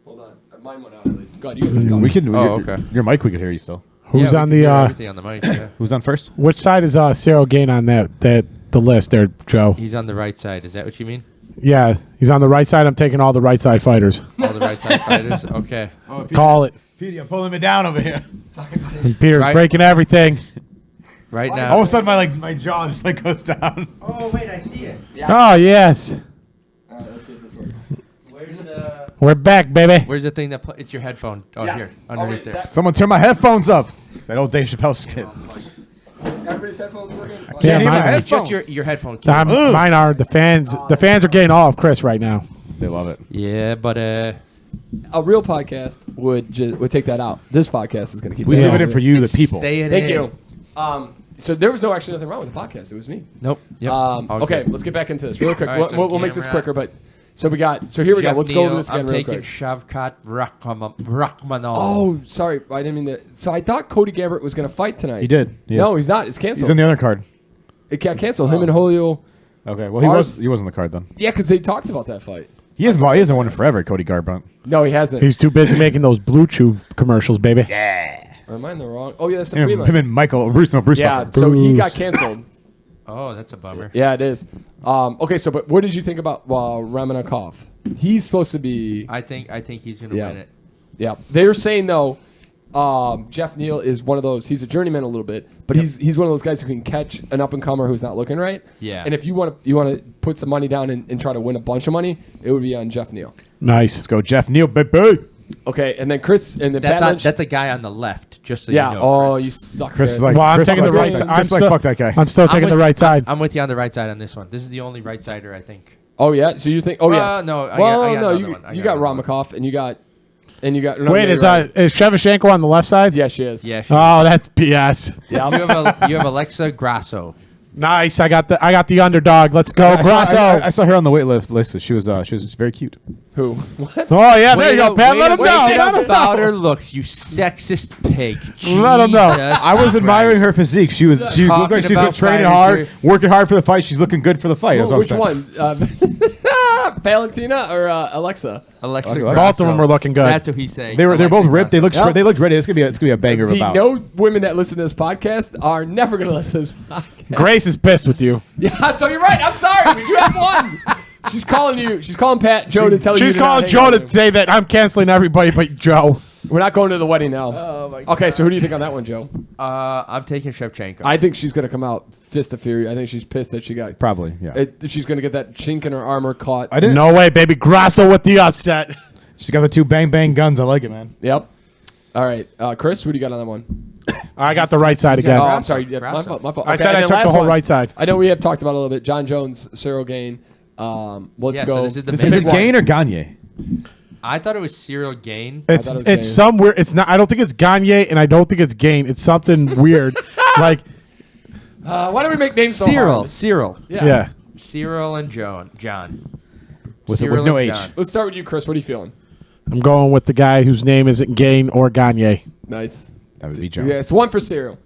Hold on. Mine went out at least. Go ahead. You guys can go. We can. Oh, okay. Your mic, we could hear you still. Who's Yeah, on we the? can hear everything on the mic? Yeah. Who's on first? Which side is Cyril Gain on the list there, Joe? He's on the right side. Is that what you mean? Yeah, he's on the right side. I'm taking all the right side fighters. All the right side fighters. Okay. Call it. Petey, I'm pulling me down over here. And Peter's Right. breaking everything. Right All now. of a sudden, my jaw just goes down. Oh wait, I see it. Oh yes, All right, let's see if this works. Where's the? we're back, baby. Where's the thing that? It's your headphone. Oh, Yes. here, Oh, underneath wait, there. Someone turn my headphones up. It's that old Dave Chappelle skit. Everybody's headphones working? Yeah, hear my mine, It's just headphones. your headphone. Key. mine are the fans. The fans are getting all of Chris right now. They love it. Yeah, but A real podcast would take that out. This podcast is going to keep We that leave it in for you, the people. Staying Thank in. you. So there was actually nothing wrong with the podcast. It was me. Nope. Yep. All Okay, good. let's get back into this real quick. All right, so We'll make this Gamrot. quicker, but so here we go. Jeff Let's go over Neal, this again I'm real taking quick. Shavkat Rakhmonov. Oh, sorry, I didn't mean to. So I thought Cody Gamrot was going to fight tonight. He did. He No, is. he's not. It's canceled. He's on the other card. It got canceled. Him and Julio. Okay. Well, he Ours- was on the card then. Yeah, because they talked about that fight. He hasn't won it forever, Cody Garbrandt. No, he hasn't. He's too busy making those Blue Chew commercials, baby. Or am I in the wrong? Oh yeah, that's the Him, Freeland. him and Bruce Yeah, Buffer. so he Bruce. got canceled. Oh, that's a bummer. Yeah, it is. Okay, so but what did you think about Ramakanov? He's supposed to be. I think he's gonna Yeah. win it. Yeah, they're saying though, Jeff Neal is one of those. He's a journeyman a little bit, but he's one of those guys who can catch an up and comer who's not looking right. Yeah. And if you want to put some money down and try to win a bunch of money, it would be on Jeff Neal. Nice. Let's go, Jeff Neal, baby. Okay, and then Chris and then Pat Lynch. That's a guy on the left. Just so yeah. you know. Oh, Chris. you suck. Chris is Chris. like, Well, I'm Chris taking like the right fuck side. that- Chris like fuck that guy. I'm still taking the right side. I'm with you on the right side on this one. This is the only right sider I think. Oh yeah. So you think? Oh yes. No, I Well, got no. another You one. I you got got another one. Ramakov and you got. No, Wait, you're is right. is Shevchenko on the left side? Yeah, she is. Yeah. Oh, that's BS. Yeah. You have Alexa Grasso. Nice. I got the underdog. Let's go, I Grasso. saw her on the wait list. She was very cute. Who? What? Oh yeah, there you go, Pat. Way Let to- him way know. to Let him about know. her looks, you sexist pig. Let 'em know. Jesus I was admiring Christ. her physique. She looked like Talking she's been about training fighters hard, here. working hard for the fight. She's looking good for the fight. That's what I'm Which saying. one? Valentina or Alexa? Alexa Okay, Grasso. Both of them were looking good. That's what he's saying. They're both Alexa ripped. They Grasso. look they looked ready. It's gonna be a banger of a bout. No women that listen to this podcast are never going to listen to this podcast. Grace is pissed with you. Yeah, so you're right. I'm sorry. You have one. She's calling you. She's calling Joe to tell you. She's to not calling hang Joe out to with him. say that I'm canceling everybody but Joe. We're not going to the wedding now. Oh my Okay, so who do you think on that one, Joe? I'm taking Shevchenko. I think she's going to come out fist of fury. I think she's pissed that she got. Probably, yeah. She's going to get that chink in her armor caught. I didn't. No way, baby. Grasso with the upset. She's got the two bang bang guns. I like it, man. Yep. All right, Chris, who do you got on that one? I got the right side Oh, again. I'm sorry. Yeah, my Grasso. fault. My fault. I Okay, said and I then took last the whole one. right side. I know we have talked about it a little bit. John Jones, Cyril Gain. Let's Yeah, go. so this is the This big Is a it big one. Gain or Gagne? I thought it was Cyril Gain. It's thought it was it's Gain. some weird. It's not. I don't think it's Gagne, and I don't think it's Gain. It's something weird. Like Why do we make names so hard? Cyril. yeah. Cyril and John. With Cyril no and H. John. Let's start with you, Chris. What are you feeling? I'm going with the guy whose name isn't Gain or Gagne. Nice. That would be Jones. Yeah, it's one for Cyril.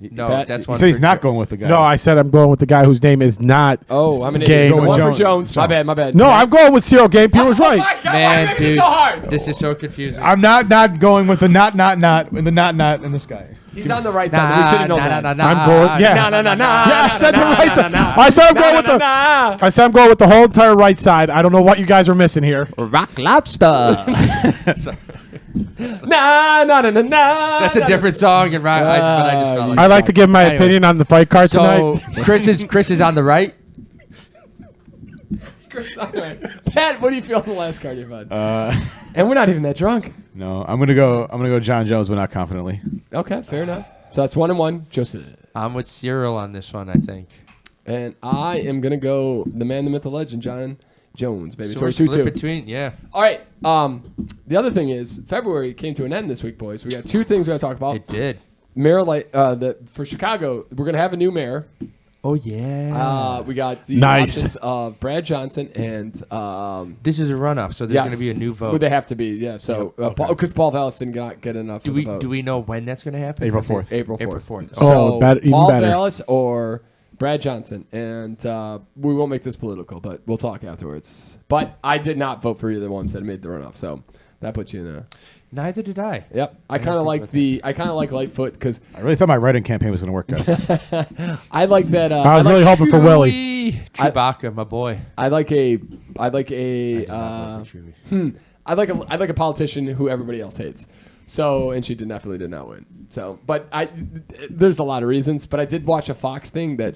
No, Pat, that's He one. said he's for not Joe. going with the guy. No, I said I'm going with the guy whose name is not. Oh, I'm an Gain. idiot. So Going one Jones. for Jones. My bad. My bad. No, I'm going with Cyril Gain. Pierre was Oh right. my God, why Man, are you making it dude, so hard? this is so confusing. I'm not going with the not and the not in this guy. He's on the right side. We should have known that. I'm going. Yeah. No. Yeah, I said the right side. I said I'm going with the. I said I'm going with the whole entire right side. I don't know what you guys are missing here. Rock lobster. That's a different song, and but I just felt like I like to give my Anyway. opinion on the fight card So tonight. Chris is on the right. Pat, what do you feel on the last card you've had? And we're not even that drunk. No, I'm gonna go John Jones, but not confidently. Okay, fair enough. So that's 1-1. Joseph. I'm with Cyril on this one, I think. And I am going to go the man, the myth, the legend, John Jones, baby. So we're we're split 2-2. between, yeah. All right. The other thing is February came to an end this week, boys. We got two things we got to talk about. It did. Mayor, for Chicago, we're going to have a new mayor. Oh yeah. We got the Nice. options of Brad Johnson and This is a runoff, so there's going to be a new vote. Well, they have to be, yeah. So because Paul Vallis didn't get enough. do of we the vote. do we know when that's going to happen? April 4th. April 4th. April 4th. Oh, So even Paul better. Vallis or Brad Johnson, and we won't make this political, but we'll talk afterwards. But I did not vote for either one that made the runoff, so that puts you in a. Neither did I. Yep, I kind of like Lightfoot because I really thought my write-in campaign was gonna work, guys. I like that. I was really hoping for Willie. Chewbacca, my boy. I like a politician who everybody else hates. So, and she definitely did not win. So, but there's a lot of reasons. But I did watch a Fox thing that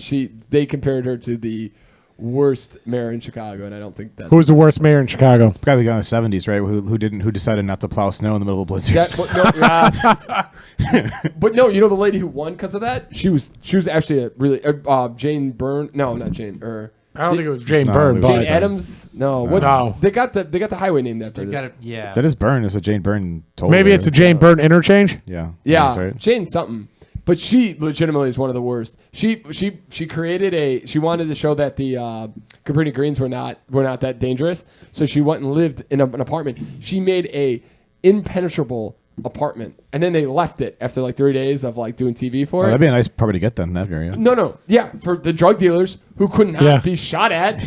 they compared her to the worst mayor in Chicago, and I don't think that's Who's the worst mayor in Chicago? The guy that got in the 70s, right? Who decided not to plow snow in the middle of a blizzard. But no, you know the lady who won because of that. She was actually a really Jane Byrne. No, not Jane. I don't think it was Jane No, Byrne, it was Jane but Adams. No, what's No. they got the highway named after They this. got it. Yeah. That is Byrne. It's a Jane Byrne toll. maybe it's a Jane Byrne interchange. Yeah. Yeah, That's right. Jane something. But she legitimately is one of the worst. She created she wanted to show that the Cabrini Greens were not that dangerous. So she went and lived in an apartment. She made a impenetrable apartment, and then they left it after like 3 days of like doing TV for Oh, it. that'd be a nice property to get then in that area. No, yeah, for the drug dealers who could not Yeah. be shot at.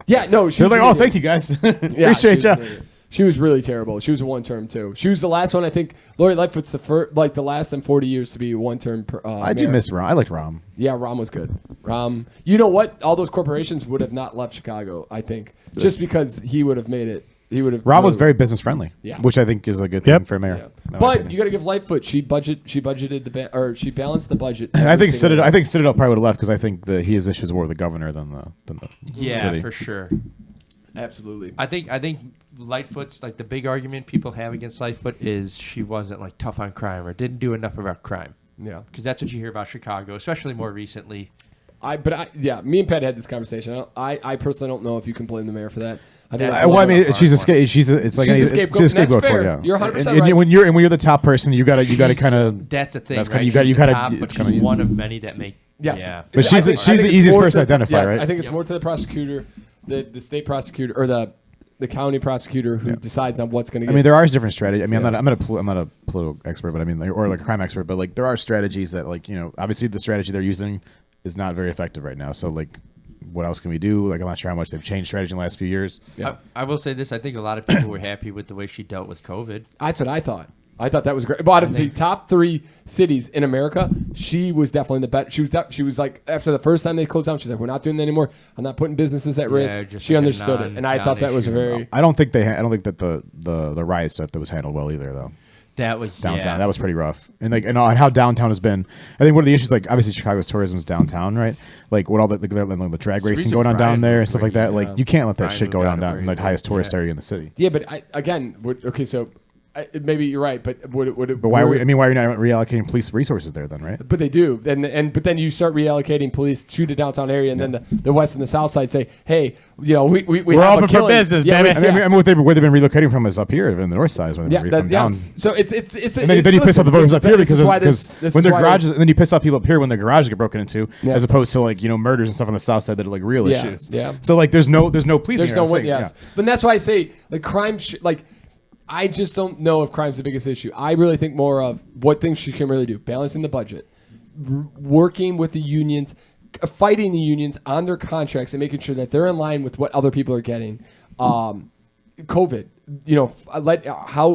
Yeah, no, she They're was like, an oh, idiot. thank you guys. Yeah, Appreciate she was you. an idiot. She was really terrible. She was a one-term too. She was the last one. I think Lori Lightfoot's the last in 40 years to be one-term. I do mayor. miss Rom. I liked Rom. Yeah, Rom was good. Rom, you know what? All those corporations would have not left Chicago. I think just because he would have made it. He would have. Rom was very business friendly. Yeah. Which I think is a good thing Yep. for a mayor. Yeah. in my But opinion. you got to give Lightfoot. She budgeted she balanced the budget. I every think single Citadel. year. I think Citadel probably would have left because I think that he has issues more with the governor than the Yeah, city. for sure. Absolutely. I think Lightfoot's like the big argument people have against Lightfoot is she wasn't like tough on crime or didn't do enough about crime. Yeah. Because that's what you hear about Chicago, especially more recently. Me and Pat had this conversation. I personally don't know if you can blame the mayor for that. I think That's that's a Well, I little mean, bit she's a hard one. it's like She's a any- scapegoat. she's a That's scapegoat for it, fair. yeah. You're 100% And right. when you're the top person, you gotta kind of. That's the thing. That's right? kinda- you gotta- She's you the gotta- top, but it's she's kinda- one of many that make. Yes. Yeah. But she's the I think it's easiest more person to to- identify, yes, right? I think it's more to the prosecutor, the state prosecutor, or the county prosecutor who decides on what's going to get. I mean, there are different strategies. I mean, Yeah. I'm not a political expert, but I mean, or like a crime expert, but like there are strategies that, like, you know, obviously the strategy they're using is not very effective right now. So like, what else can we do? Like, I'm not sure how much they've changed strategy in the last few years. Yeah. I will say this. I think a lot of people were happy with the way she dealt with COVID. That's what I thought. I thought that was great. But out of the top 3 cities in America, she was definitely the best. She was like, after the first time they closed down, she's like, we're not doing that anymore. I'm not putting businesses at risk. just She like a understood it, and I thought that was a non-issue. very. I don't think that the riot stuff that was handled well either, though. That was Downtown, yeah. that was pretty rough, and like and how downtown has been. I think one of the issues, like obviously Chicago's tourism is downtown, right? Like what all the drag racing reason going on down Brian there and moved stuff where like that. he- Like you can't let that Brian shit go moved down out of down where in he the highest lived, tourist yeah. area in the city. Yeah, but okay, so maybe you're right, but would it? But why are you not reallocating police resources there then, right? But they do, but then you start reallocating police to the downtown area, and then the west and the south side say, "Hey, you know, we're have open a for killing." business, yeah, baby. we- I mean, where they've been relocating from is up here in the north side. When Yeah, they're that, from down. yes. So it's And then you piss off the voters up here because when their garages, and then you piss off people up here when their garages get broken into, Yeah. as opposed to like, you know, murders and stuff on the south side that are like real issues. Yeah. So like, there's no policing. There's here, no I'm way. saying, Yes, yeah. but that's why I say like crime, like I just don't know if crime's the biggest issue. I really think more of what things she can really do: balancing the budget, working with the unions, fighting the unions on their contracts, and making sure that they're in line with what other people are getting. COVID,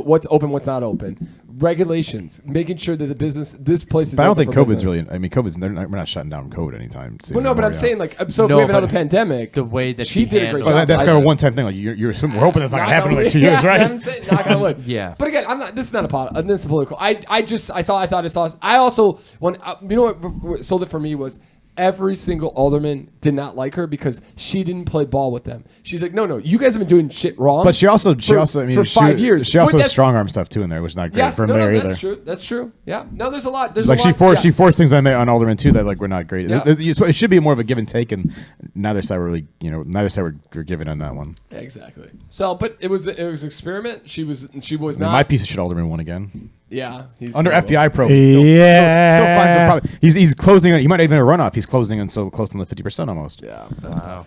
what's open, what's not open, regulations, making sure that this place is. But I don't open think for COVID's business. really. I mean, we're not shutting down COVID anytime soon. Well, no, but I'm saying so if No, we have but another pandemic, the way that she she did a great handled job. it. that's kind of a one-time thing. Like we're hoping that's not gonna happen in like 2 years, Yeah, right? I'm saying, knock on wood. Yeah. But again, I'm not. This is not this is political. I thought I saw. I also what sold it for me was. Every single alderman did not like her because she didn't play ball with them. She's like, no, you guys have been doing shit wrong. But she also, I mean, for 5 years. She also But has strong arm stuff too in there, which is not great yes, for no, mayor that's either. true. That's true. Yeah, no, there's a lot. There's Like a lot, she forced things on aldermen too that like were not great. Yeah. It should be more of a give and take, and neither side were giving on that one. Exactly. So, but it was an experiment. She was not. My piece of shit alderman won again. Yeah, he's Under terrible. FBI probe. He still finds a problem. He's closing on. He might even have a runoff. He's closing on so close on the 50% almost. Yeah, that's tough.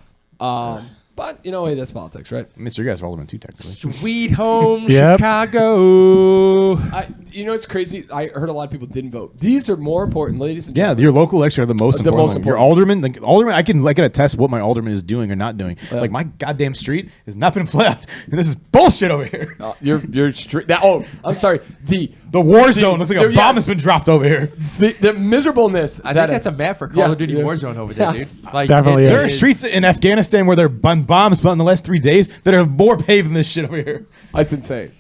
But hey, that's politics, right? Mr. You guys are alderman too, technically. Sweet home Yep. Chicago. It's crazy. I heard a lot of people didn't vote. These are more important, ladies and Yeah, gentlemen. your local elections are the most important. most Your important. alderman, I can attest what my alderman is doing or not doing. Yeah. Like my goddamn street has not been plowed, and this is bullshit over here. Your street. I'm sorry. The war zone looks like a bomb yes. has been dropped over here. the miserableness. I think that's a map for Call of Duty Warzone over there, Yes. dude. Like, Definitely There is. are streets in Afghanistan where there are bombs put in the last 3 days that are more paved than this shit over here. That's insane.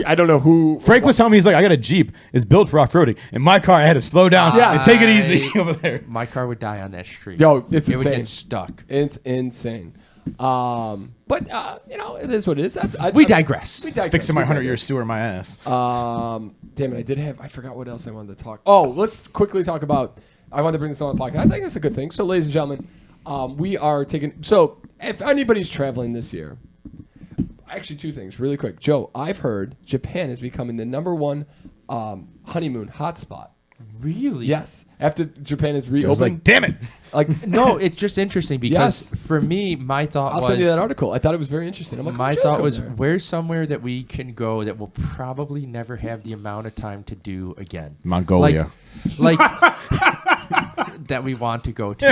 I don't know who. Frank was telling me, he's like, I got a Jeep. It's built for off-roading. In my car, I had to slow down and take it easy over there. My car would die on that street. Yo, it's it would insane. get stuck. It's insane. But it is what it is. We digress. Fixing my 100-year sewer in my ass. Damn it! I forgot what else I wanted to talk. Oh, let's quickly talk about. I wanted to bring this on the podcast. I think it's a good thing. So, ladies and gentlemen, we are taking. So, if anybody's traveling this year, actually, two things really quick. Joe, I've heard Japan is becoming the #1 honeymoon hotspot. Really? Yes, after Japan is I was reopened. like, damn it. Like, No, it's just interesting because Yes. for me, my thought I'll was send you that article. I thought it was very interesting. I'm like, my Joe, thought go was there. where's somewhere that we can go that we'll probably never have the amount of time to do again. Mongolia. Like that we want to go to.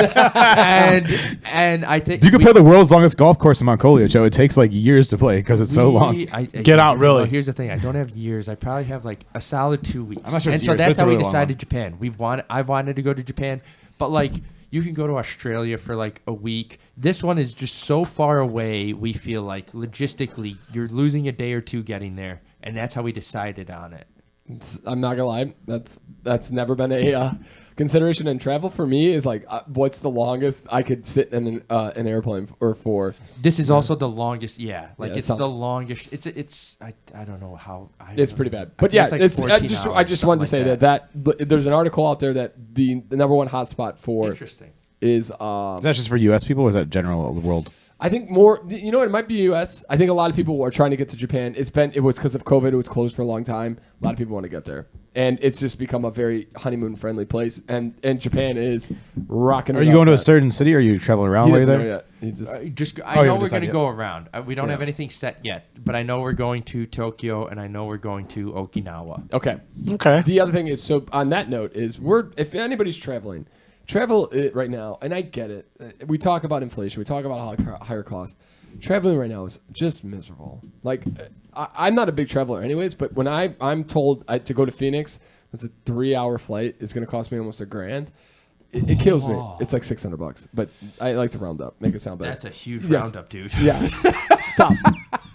and I think You could play the world's longest golf course in Mongolia, Joe. It takes like years to play because it's so long. Get out, really. Well, here's the thing. I don't have years. I probably have like a solid 2 weeks. I'm not sure and it's so years, but that's it's a how we really long decided one. Japan. I wanted to go to Japan, but like you can go to Australia for like a week. This one is just so far away. We feel like logistically you're losing a day or two getting there, and that's how we decided on it. I'm not gonna lie. That's never been a consideration in travel for me. Is like, what's the longest I could sit in an airplane for? This is also the longest. Yeah, like Yeah, it it's the sounds- longest. I don't know how. It's pretty bad. But yeah, like it's 14 I just wanted to say like that there's an article out there that the #1 hotspot for Interesting. is Is that just for U.S. people or is that general the world? I think more. It might be U.S. I think a lot of people are trying to get to Japan. It was because of COVID. It was closed for a long time. A lot of people want to get there, and it's just become a very honeymoon friendly place. And Japan is rocking. Are you going to a certain city or are you traveling around while you're there? He just I you know haven't we're decided going to yet. go around. We don't Yeah. have anything set yet, but I know we're going to Tokyo and I know we're going to Okinawa. okay. Okay. The other thing is, so on that note, is if anybody's traveling, travel right now, and I get it. We talk about inflation. We talk about higher costs. Traveling right now is just miserable. Like, I'm not a big traveler anyways, but when I'm told to go to Phoenix, it's a 3-hour flight. It's going to cost me almost $1,000. It kills me. It's like $600, but I like to round up, make it sound better. That's a huge Yes. roundup, dude. Yeah. Stop.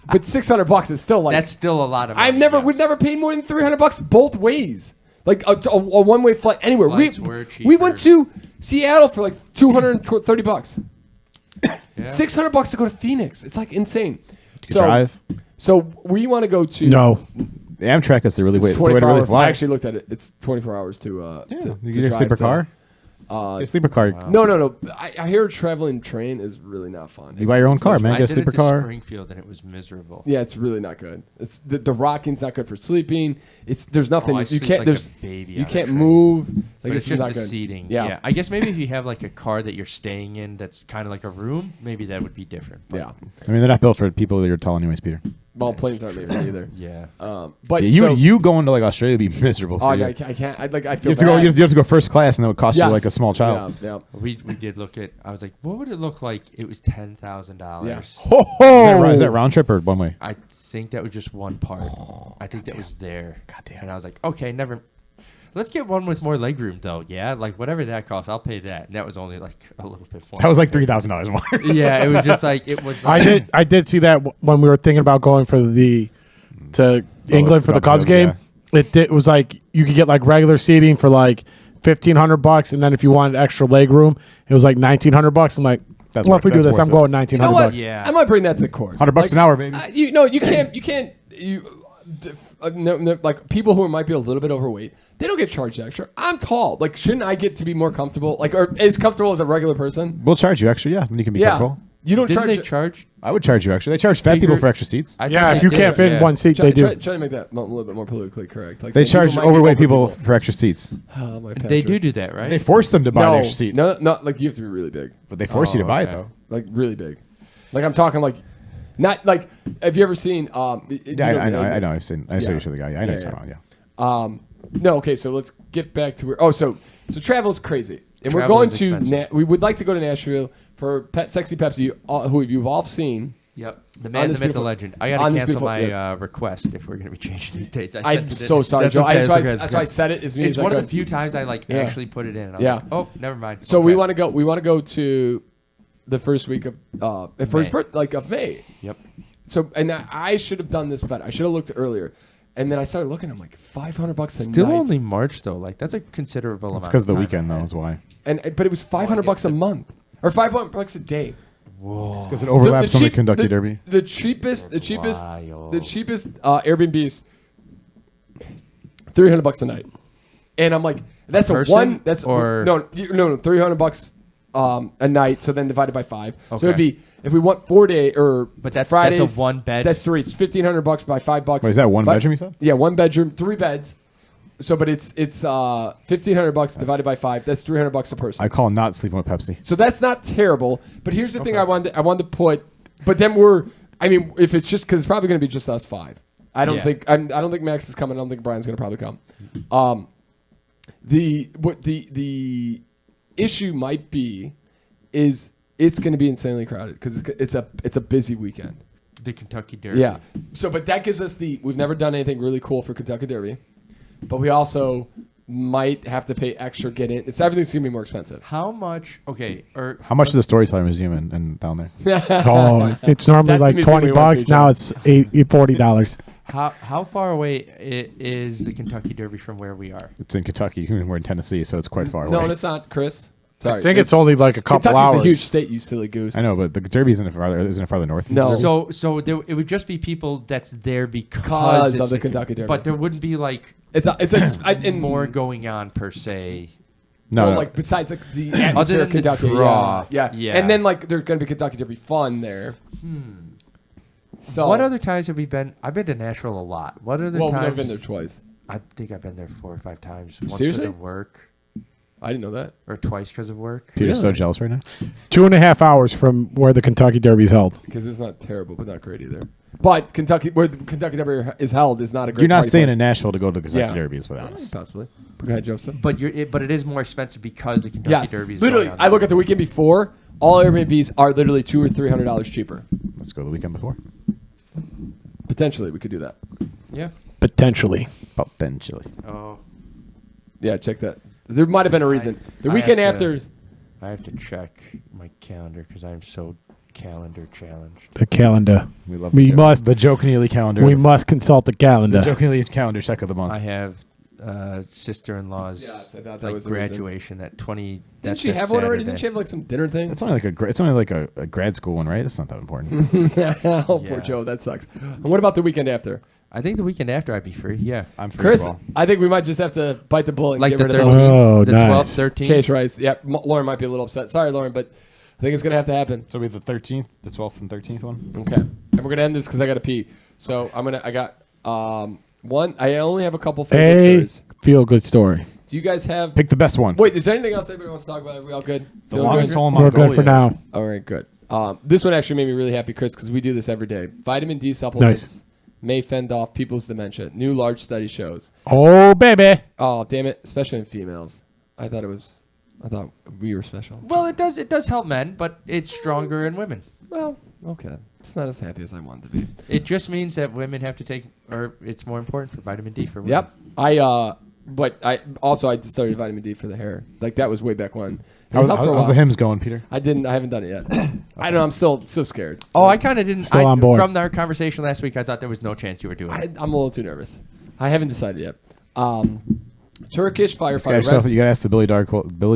But $600 is still like That's still a lot of money. we've never paid more than $300 both ways. Like a one-way flight anywhere. Flights were cheaper. We went to Seattle for like $230. Yeah. $600 to go to Phoenix. It's like insane. You drive? So we want to go to No. The Amtrak is the really way. It's the way 24 to really hours. fly. I actually looked at it. It's 24 hours to Yeah. to You get a drive sleeper to- car. A sleeper car. No. I hear traveling train is really not fun. You buy your own car, man. I Get a did sleeper it to car. Springfield and it was miserable. Yeah, it's really not good. It's the rocking's not good for sleeping. There's nothing I you sleep can't like there's a baby you on a can't train. move. Like But it's just not the good. seating. Yeah. I guess maybe if you have like a car that you're staying in that's kind of like a room, maybe that would be different. But Yeah. I mean, they're not built for people that you're tall anyways, Peter. Well, planes aren't made for me either. Yeah. But Yeah, you going to like Australia would be miserable for oh, you. I can't. I feel You have to bad. go. You have to go first class, and it would cost you Yes. like a small child. Yeah. We did look at. I was like, what would it look like? It was $10,000. Yeah. Ho ho! Is that round trip or one way? I think that was just one part. I think that was there. Goddamn. And I was like, okay, never. Let's get one with more legroom, though. Yeah, like whatever that costs, I'll pay that. And that was only like a little bit more. That was like $3,000 more. Yeah, it was just like it was. Like, I did see that when we were thinking about going to England for the Cubs game. It was like you could get like regular seating for like $1,500, and then if you wanted extra leg room, it was like $1,900. I'm like, That's well, if we do that's this, worth I'm it. going $1,900. You know what? Yeah. I might bring that to court. $100 an hour, baby. You can't. Like people who might be a little bit overweight, they don't get charged extra. I'm tall. Like, shouldn't I get to be more comfortable? Like, or as comfortable as a regular person? We'll charge you extra, yeah. Then you can be Yeah. comfortable. You don't didn't charge. they charge? I would charge you extra. They charge fat people for extra seats. I Yeah, thought if they you did, can't fit in yeah. one seat, Try they do. to make that a little bit more politically correct. Like They saying charge might be overweight people for extra seats. Oh, my They Patrick. do that, right? They force them to buy an No, extra seat, no, like you have to be really big, but they force you to buy it okay. though. like really big. Like I'm talking like, not like. Have you ever seen? Yeah, I know. I know. I've seen. I saw you show the guy. Yeah, I know Yeah, you're talking yeah. about. Yeah. No, okay. So let's get back to where. Oh, so travel's crazy, and we're Travel going is to. expensive. We would like to go to Nashville for Sexy Pepsi, who you've all seen. Yep. The On man, this the myth, the beautiful- legend. I got on to this cancel beautiful- my yes. request if we're going to be changing these dates. I'm so sorry, Joe. That's okay, That's why I said it as me It's as I one of could. the few times I like Yeah. actually put it in. And I was Yeah. like, oh, never mind. So Okay. we want to go. We want to go to the first week of of May. Yep. So and I should have done this better. I should have looked earlier, and then I started looking. I'm like $500 a Still night. only March though. Like that's a considerable amount. It's because of the time. weekend though. Is why. But it was $500 a month or $500 a day. Because it overlaps on the Kentucky Derby. The cheapest Wild. Airbnbs, $300 a night, and I'm like, that's a person one. That's or- no, $300 a night. So then divided by 5. So Okay. it'd be if we want 4 day or But that's a Fridays, one bed? That's 3. It's $1,500 by $5. Wait, is that one But- bedroom you said? Yeah, 1 bedroom, 3 beds. So, but it's $1,500 divided by 5. That's $300 a person. I call not sleeping with Pepsi. So that's not terrible. But here's the thing I wanted to put. But then if it's just because it's probably going to be just us 5. I don't think Max is coming. I don't think Brian's going to probably come. The issue might be is it's going to be insanely crowded because it's a busy weekend. The Kentucky Derby. Yeah. So, but that gives us we've never done anything really cool for Kentucky Derby, but we also might have to pay extra get in. Everything's gonna be more expensive. How much? Okay. Or How much is the Storyteller Museum in down there? Oh, it's normally That's the like museum we went $20. to, Now John. it's $40. how far away is the Kentucky Derby from where we are? It's in Kentucky. We're in Tennessee, so it's quite far No, away. it's not, Chris. Sorry. I think it's only like a couple Kentucky's hours. a huge state, you silly goose. I know, but the Derby isn't it farther north? No. So it would just be people that's there because Because it's of the Kentucky Derby. But there wouldn't be like And more going on per se. No, well, no. like besides like the Other atmosphere than of the Kentucky, draw. yeah. Yeah. And then like there's gonna be Kentucky Derby fun there. So What other times have we been? I've been to Nashville a lot. What other Well, times? we've been there twice. I think I've been there 4 or 5 times. Once Seriously? because of work, I didn't know that. or twice because of work. Peter's so Really? jealous right now. 2.5 hours from where the Kentucky Derby is held. Because it's not terrible, but not great either. But Kentucky, where the Kentucky Derby is held, is not a great. You're not party staying place. in Nashville to go to the Kentucky Yeah. Derby, is what I'm honest. Possibly. Go ahead, Joseph. But but it is more expensive because the Kentucky Yes, Derby is literally. going on I look there. at the weekend before. All Airbnbs are literally $200 or $300 cheaper. Let's go the weekend before. Potentially, we could do that. Yeah. Potentially. Potentially. Oh, Yeah, check that. There might have been a reason. The I weekend have after. to- I have to check my calendar because I'm so calendar challenged. The calendar. We love We the, must- the Joe Keneally calendar. We must consult the calendar. the Joe Keneally calendar check of the month. I have sister-in-law's Yes, I thought that like was the reason. graduation at 20. Didn't That's she that have one already? Saturday. Didn't she have like some dinner thing? It's only like a grad school one, right? It's not that important. Oh, Yeah. poor Joe. That sucks. And what about the weekend after? I think the weekend after I'd be free. Yeah. I'm free Chris, as well. I think we might just have to bite the bullet and Like get the rid of 13th, those. Oh, the nice. 12th, 13th. Chase Rice. Yeah, Lauren might be a little upset. Sorry, Lauren, but I think it's going to have to happen. So we have the 13th, the 12th, and 13th one. Okay. And we're going to end this because I got to pee. So I got one. I only have a couple favorite A stories. feel-good story. Do you guys have... Pick the best one. Wait, is there anything else anybody wants to talk about? Are we all good? the Feeling longest good? hole in We're Mongolia. good for now. All right, good. This one actually made me really happy, Chris, because we do this every day. Vitamin D supplements. Nice. may fend off people's dementia. New large study shows. Oh, baby. Oh, damn it! Especially in females. I thought we were special. Well, it does help men, but it's stronger in women. Well, okay. It's not as happy as I wanted to be. It just means that women have to take, or it's more important for vitamin D for women. Yep. But I started vitamin D for the hair. Like that was way back when. How's the hymns going, Peter? I haven't done it yet. I don't know. I'm still scared. Oh, I kind of didn't. Still on board. From our conversation last week, I thought there was no chance you were doing it. I'm a little too nervous. I haven't decided yet. Turkish firefighter. You got to ask the Billy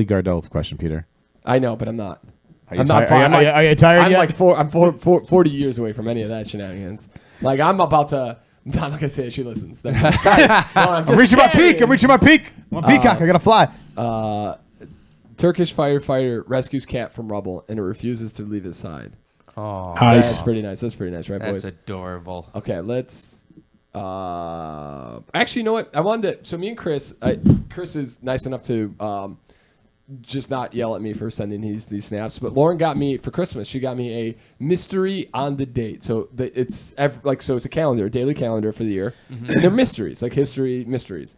Gardell question, Peter. I know, but I'm not. Are you tired I'm yet? I'm 40 years away from any of that shenanigans. Like I'm about to. I'm not gonna say it. She listens. No, I'm reaching my peak. I'm a peacock. I gotta fly. Turkish firefighter rescues cat from rubble and it refuses to leave his side. Oh, Nice. That's pretty nice. That's pretty nice, right, boys? that's adorable. Okay, let's. Actually, you know what? I wanted to. So me and Chris. Chris is nice enough to just not yell at me for sending these snaps. But Lauren got me for Christmas. She got me a mystery on the date. So it's a calendar, a daily calendar for the year. Mm-hmm. And they're mysteries, like history mysteries.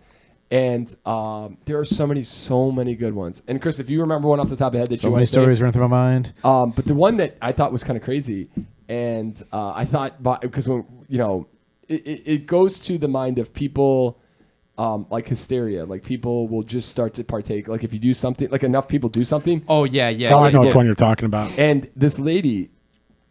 And there are so many good ones. And Chris, if you remember one off the top of the head that So many stories run through my mind. But the one that I thought was kind of crazy, and I thought because when it goes to the mind of people. Like hysteria, like people will just start to partake. Like if you do something, like enough people do something. Oh yeah. Oh, I know which one you're talking about. And this lady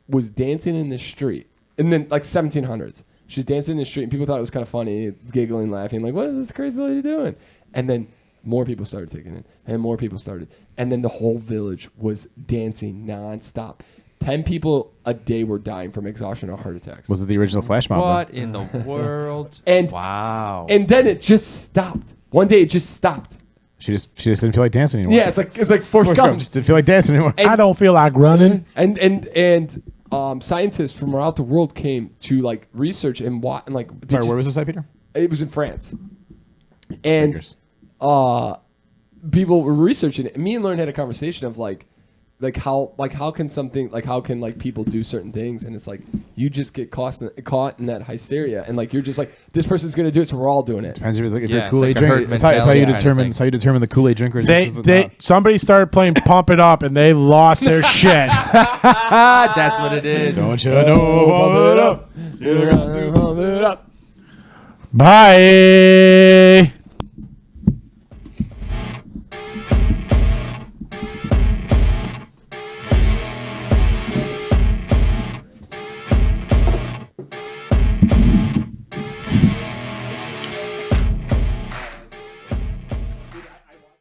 was dancing in the street, and then like 1700s. She's dancing in the street, and people thought it was kind of funny, giggling, laughing, like, "What is this crazy lady doing?" And then more people started taking it, and more people started, and then the whole village was dancing nonstop. 10 people a day were dying from exhaustion or heart attacks. Was it the original flash mob? What in the world? And wow. And then it just stopped. One day it just stopped. She just didn't feel like dancing anymore. Yeah, it's like Forrest Gump. Just didn't feel like dancing anymore. I don't feel like running. And scientists from around the world came to like research and what and like. Sorry, where was this at, Peter? It was in France. And Figures. people were researching it. And me and Lauren had a conversation of how can people do certain things, and it's like you just get caught in that hysteria, and like you're just like, this person's gonna do it, so we're all doing it. Depends if you're Yeah, a Kool-Aid it's like a drinker. herd It's how you mentality determine. kind of It's how you determine the Kool-Aid drinkers. Somebody started playing Pump It Up and they lost their shit. That's what it is. Don't you know? Pump it up. Bye.